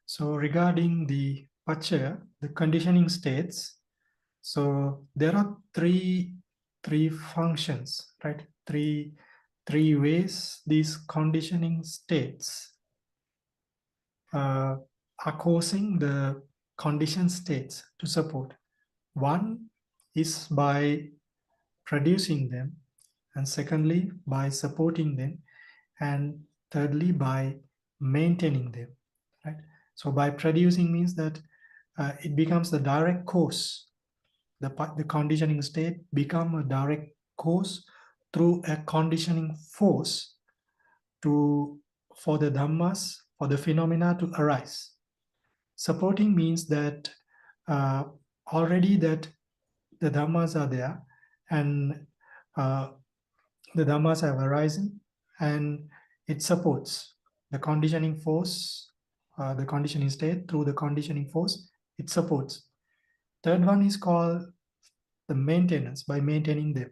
So regarding the Paccaya, the conditioning states, so there are three functions, right? Three ways these conditioning states are causing the condition states to support. One is by producing them, and secondly by supporting them, and thirdly by maintaining them, right? So by producing means that it becomes the direct cause. The conditioning state become a direct cause through a conditioning force for the dhammas, for the phenomena to arise. Supporting means that already that the dhammas are there, and the dhammas have arisen, and it supports the conditioning force, the conditioning state through the conditioning force, it supports. Third one is called the maintenance, by maintaining them.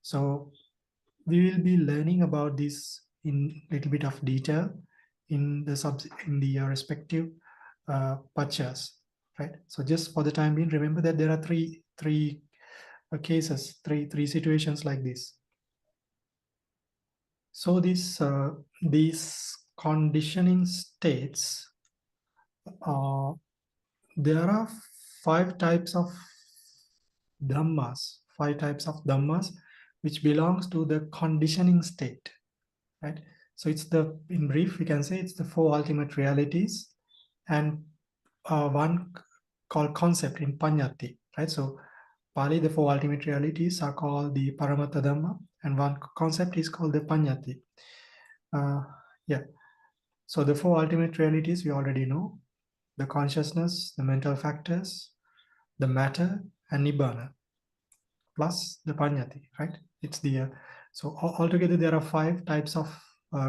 So we will be learning about this in a little bit of detail in the respective paccayas, right? So just for the time being, remember that there are three cases, three situations like this. So these conditioning states, there are five types of dhammas, which belongs to the conditioning state, right? So it's in brief, we can say it's the four ultimate realities, and one called concept in Paññatti, right? So Pali, the four ultimate realities are called the Paramatthadhamma, and one concept is called the Paññatti. Yeah. So the four ultimate realities we already know: the consciousness, the mental factors, the matter, and Nibbana, plus the Paññatti, right? It's the so altogether there are five types of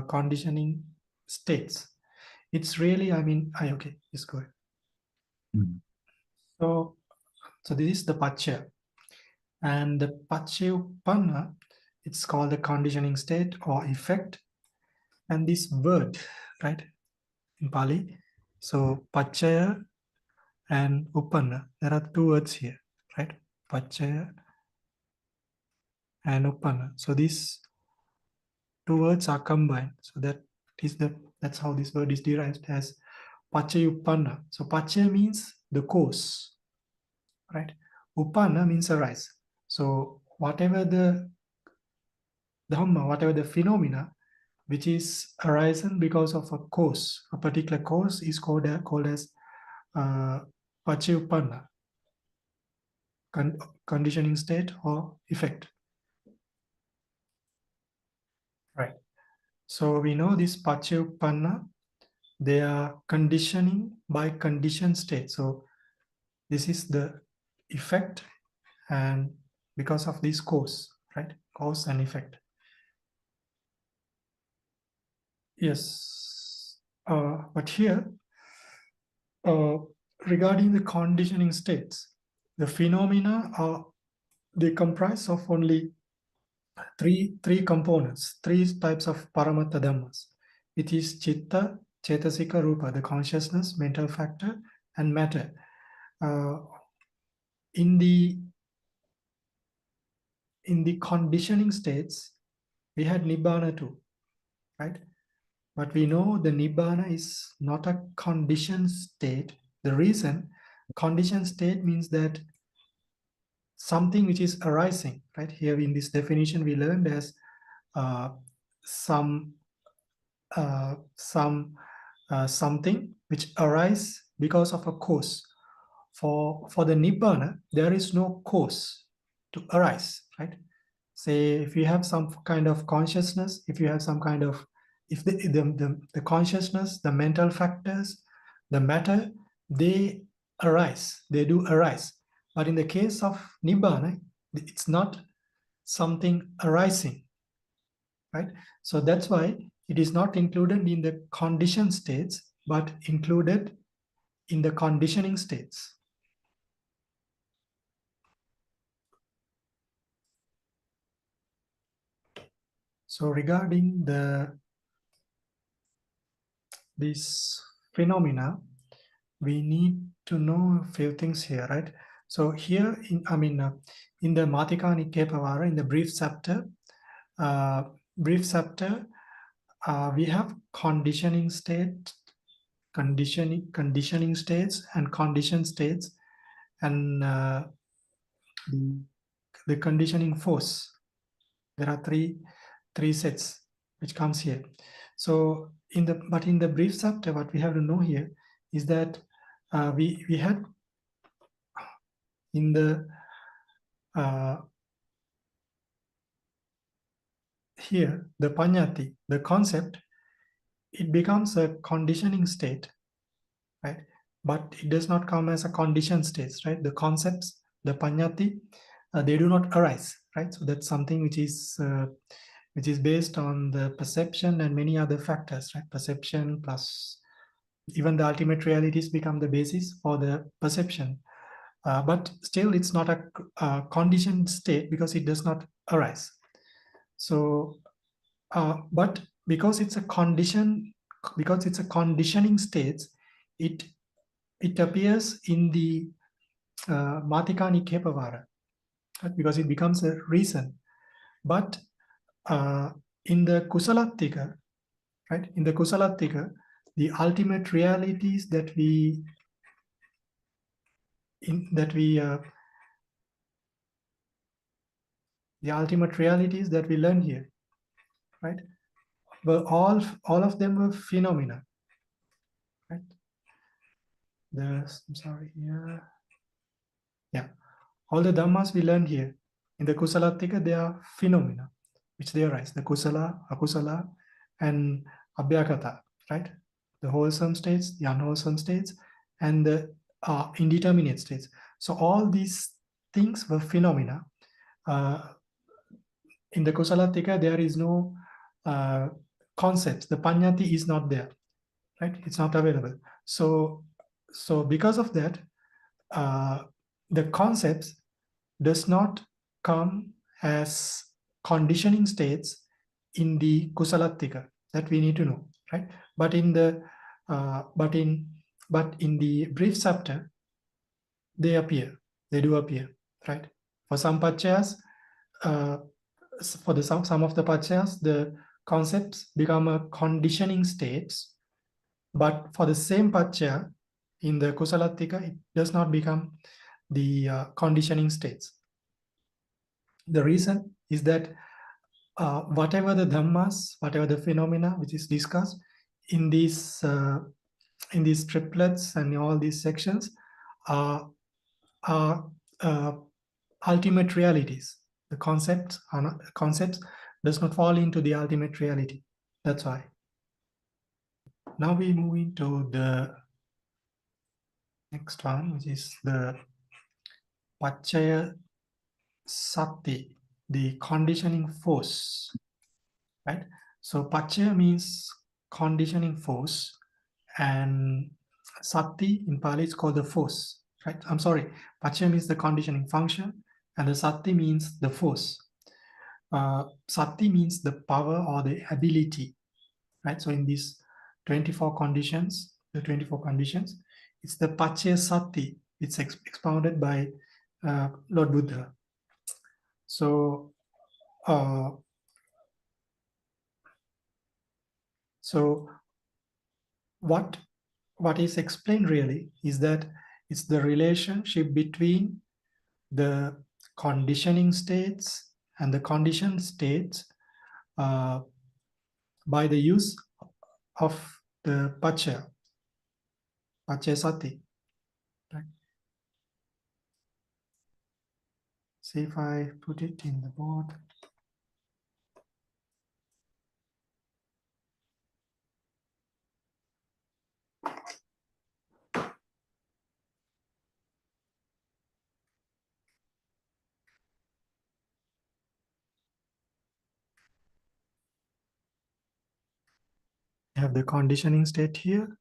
conditioning states. It's really, I mean, okay, just go ahead. So this is the Paccaya, and the Paccayuppanna, it's called the conditioning state or effect. And this word, right, in Pali, so Paccaya and Uppanna, there are two words here, right? Paccaya and Uppanna. So these two words are combined. So that's how this word is derived as paccayuppanna. So paccaya means the cause, right? Uppanna means arise. So whatever the dhamma, whatever the phenomena which is arisen because of a cause, a particular cause is called as paccayuppanna, conditioning state or effect. Right. So we know this paccayuppanna, they are conditioning by conditioned state. So this is the effect, and because of this cause, right? Cause and effect. Yes. But here, regarding the conditioning states, the phenomena they comprise of only three components, three types of paramata-dhammas. It is chitta, cetasika, rupa, the consciousness, mental factor, and matter. In the conditioning states, we had nibbana too, right? But we know the nibbana is not a conditioned state. The reason conditioned state means that something which is arising, right? Here in this definition, we learned as something which arises because of a cause. For the nibbana, there is no cause to arise, right? Say if you have some kind of consciousness, if you have some kind of, if the consciousness, the mental factors, the matter, they arise, they do arise. But in the case of nibbana, it's not something arising, right? So that's why it is not included in the conditioned states, but included in the conditioning states. So regarding this phenomena, we need to know a few things here, right? So here, in the Paccaya-niddesa, in the brief chapter, we have conditioning state, conditioning states, and conditioned states, and the conditioning force. There are three sets which comes here. So in the brief chapter, what we have to know here is that we had in the here the paññatti, the concept, it becomes a conditioning state, right? But it does not come as a conditioned state, right? The concepts, the paññatti, they do not arise, right? So that's something which is based on the perception and many other factors, right? Perception plus even the ultimate realities become the basis for the perception. But still, it's not a conditioned state because it does not arise. So, but because it's a condition, because it's a conditioning state, it appears in the Paccaya-niddesa, right? Because it becomes a reason. But in the Kusalattika, right? In the Kusalattika, the ultimate realities that we the ultimate realities that we learn here, right? Well, all of them were phenomena, right? I'm sorry, yeah. All the dhammas we learn here in the Kusalattika, they are phenomena which they arise. The kusala, akusala, and abhyakata, right? The wholesome states, the unwholesome states, and the indeterminate states. So all these things were phenomena. In the Kusalattika, there is no concepts. The paññatti is not there, right? It's not available. So because of that, the concepts does not come as conditioning states in the Kusalattika. That we need to know, right? But in the brief chapter, they do appear, right? For some paccayas, for some of the paccayas, the concepts become a conditioning states, but for the same paccaya in the Kusalattika, it does not become the conditioning states. The reason is that whatever the dhammas, whatever the phenomena which is discussed in these triplets and all these sections are ultimate realities. The concepts does not fall into the ultimate reality. That's why. Now we move into the next one, which is the Paccaya Sati, the conditioning force, right? So Paccaya means conditioning force, and Sati in Pali is called the force, right? I'm sorry, Paccaya means the conditioning function, and the Sati means the force. Sati means the power or the ability, right? So in these 24 conditions, it's the Paccaya Sati. It's expounded by Lord Buddha. So, what is explained really is that it's the relationship between the conditioning states and the conditioned states by the use of the Paccaya Sati. Right? See if I put it in the board. I have the conditioning state here.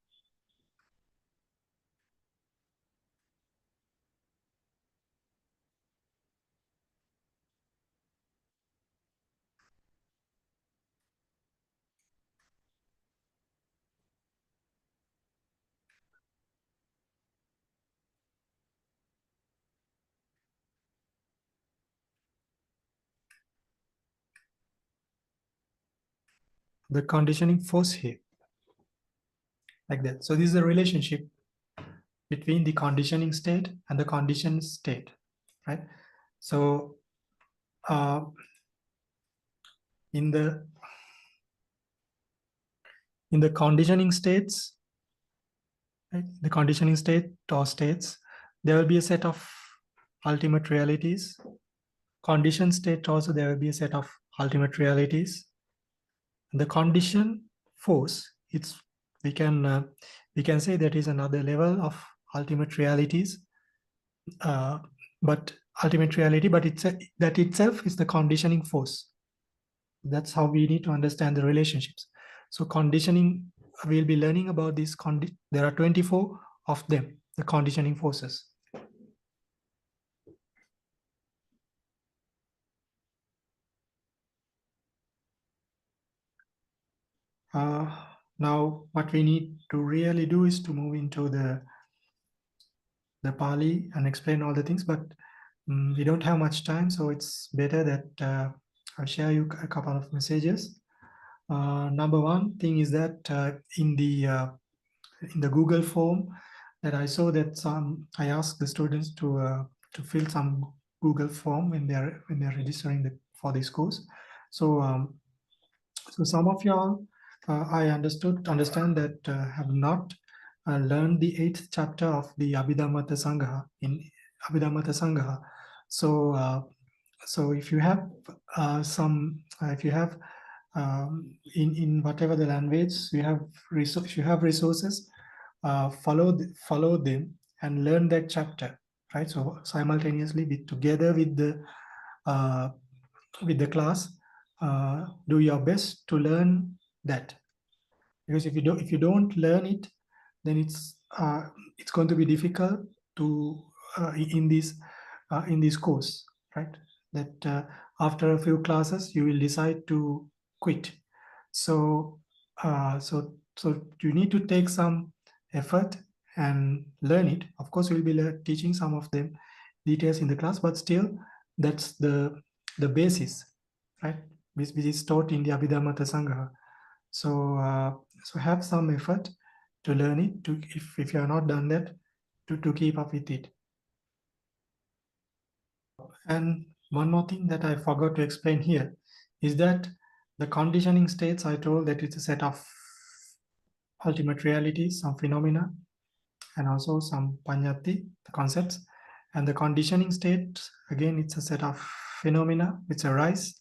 The conditioning force here, like that. So this is a relationship between the conditioning state and the conditioned state, right? So in the conditioning states, right, the conditioning state or states, there will be a set of ultimate realities. Conditioned state also, there will be a set of ultimate realities. The condition force, we can say that is another level of ultimate realities, but that itself is the conditioning force. That's how we need to understand the relationships. So conditioning, we'll be learning about these. There are 24 of them, the conditioning forces. Now, what we need to really do is to move into the Pali and explain all the things, but we don't have much time, so it's better that I'll share you a couple of messages. Number one thing is that in the Google form that I saw that I asked the students to fill some Google form when they're registering for this course. So so some of y'all I understand that have not learned the 8th chapter of the Abhidhamma Sangha in Abhidhamma Sangha. So so if you have in whatever the language you have resources, follow them and learn that chapter, right? So simultaneously together with the class, do your best to learn that, because if you don't learn it, then it's going to be difficult to in this course, right? That after a few classes you will decide to quit. So so you need to take some effort and learn it. Of course, we'll be teaching some of them details in the class, but still that's the basis, right? which is taught in the Abhidhamma Sangha. So have some effort to learn it. If you are not done that, to keep up with it. And one more thing that I forgot to explain here is that the conditioning states, I told that it's a set of ultimate realities, some phenomena, and also some panyati, the concepts. And the conditioning state, again, it's a set of phenomena which arise.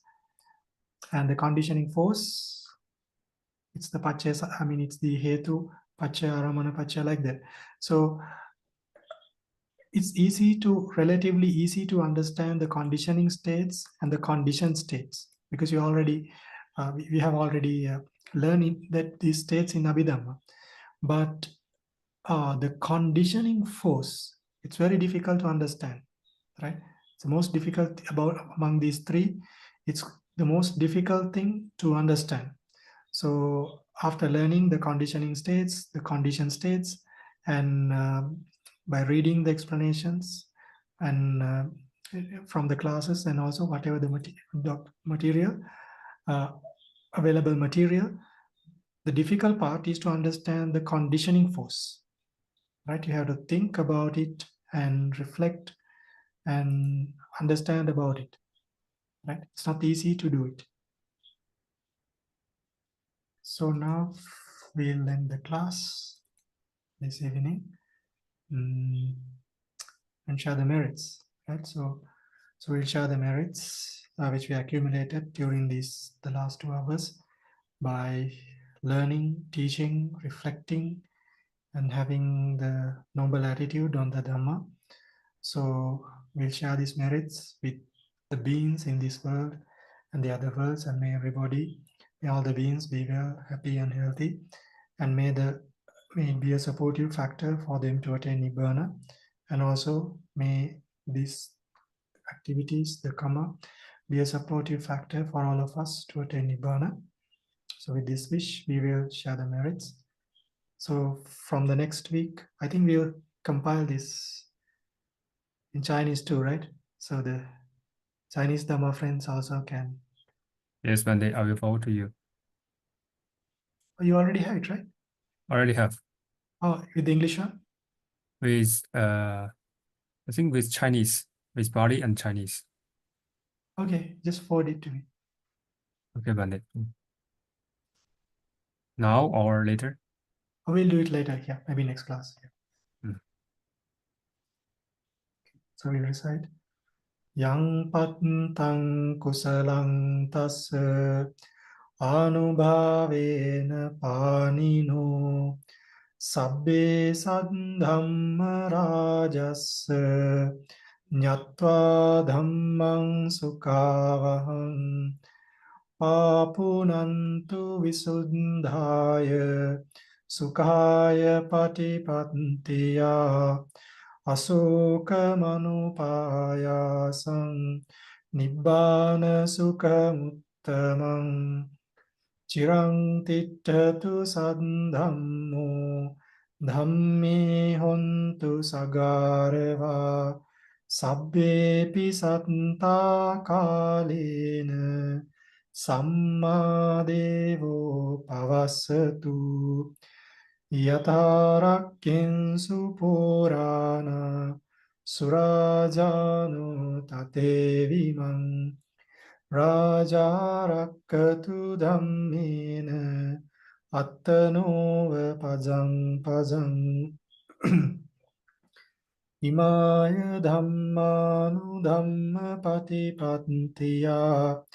And the conditioning force, it's the paccaya, I mean, it's the hetu, paccaya, aramana, paccaya, like that. So it's relatively easy to understand the conditioning states and the conditioned states, because we have already learned that these states in Abhidhamma. But the conditioning force, it's very difficult to understand, right? It's the most difficult among these three. It's the most difficult thing to understand. So after learning the conditioning states, the conditioned states, and by reading the explanations and from the classes, and also whatever the material, available material, the difficult part is to understand the conditioning force, right? You have to think about it and reflect and understand about it, right? It's not easy to do it. So now we'll end the class this evening and share the merits, right? So we'll share the merits which we accumulated during the last 2 hours by learning, teaching, reflecting, and having the noble attitude on the Dhamma. So we'll share these merits with the beings in this world and the other worlds, and may all the beings be well, happy and healthy, and may it be a supportive factor for them to attain Nibbana, and also may these activities, the karma, be a supportive factor for all of us to attain Nibbana. So with this wish, we will share the merits. So from the next week, I think we'll compile this in Chinese too, right? So the Chinese Dhamma friends also can. Yes, one day I will forward to you. Oh, you already have it, right? Already have. Oh, with the English one? With I think with Chinese, with Bali and Chinese. Okay, just forward it to me. Okay, Bandit. Now or later? We'll do it later. Yeah, maybe next class. Yeah. So we'll recite. Yang pattang kusalang tassa anubhavena panino sabbe saddhamma rajassa nyatva dhammang sukhavaham papunantu visuddhaya sukhaya patipattiya asokamanupayasam nibbana sukhamuttamang cirang tittatu saddhammo dhamme hontu sagarava sabbepi satta kalena sammadevo pavassatu yatarakkinsu purana surajano tatevimang raja rakkatu dhammena attanova pajang imaya dhammanu dhamma patipattiya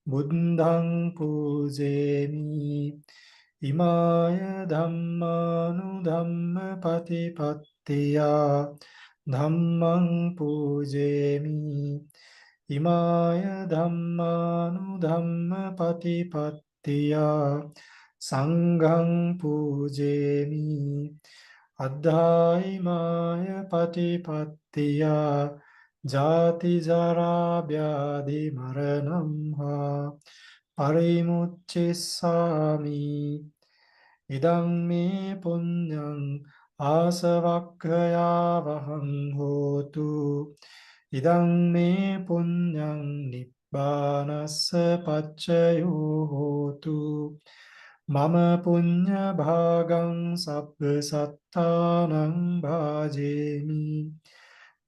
buddhang pujemi imaya dhammanu dhamma patipattiya dhammang pujemi imaya dhammanu dhamma patipattiya sanghang pujemi addhaimaya patipattiya jati jara vyadhi maranam ha parimuccissami idang me punyang asavakkaya vahang hotu idang me punyang Bānassa paccayo hotu Mama punya bhagang sabba sattanang bhajemi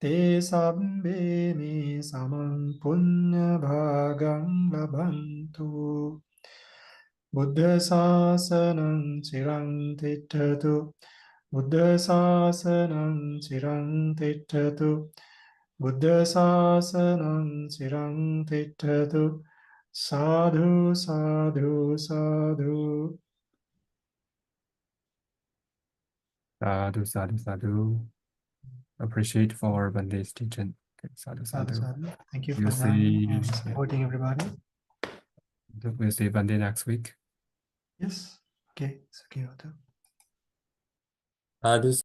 Te sabbe me samang punya bhagang labhantu Buddha sasanang chirang tittatu Buddha sasanang chirang tittatu Buddha sasanang chirang tittatu Sadhu sadhu sadhu Sadhu, sadhu, sadhu. Appreciate for Bande's teaching. Okay, sadhu, sadhu sadhu. sadhu. Thank you for We'll learning see. and supporting everybody. We'll see Bande next week. Yes. Okay. It's okay. Sadhu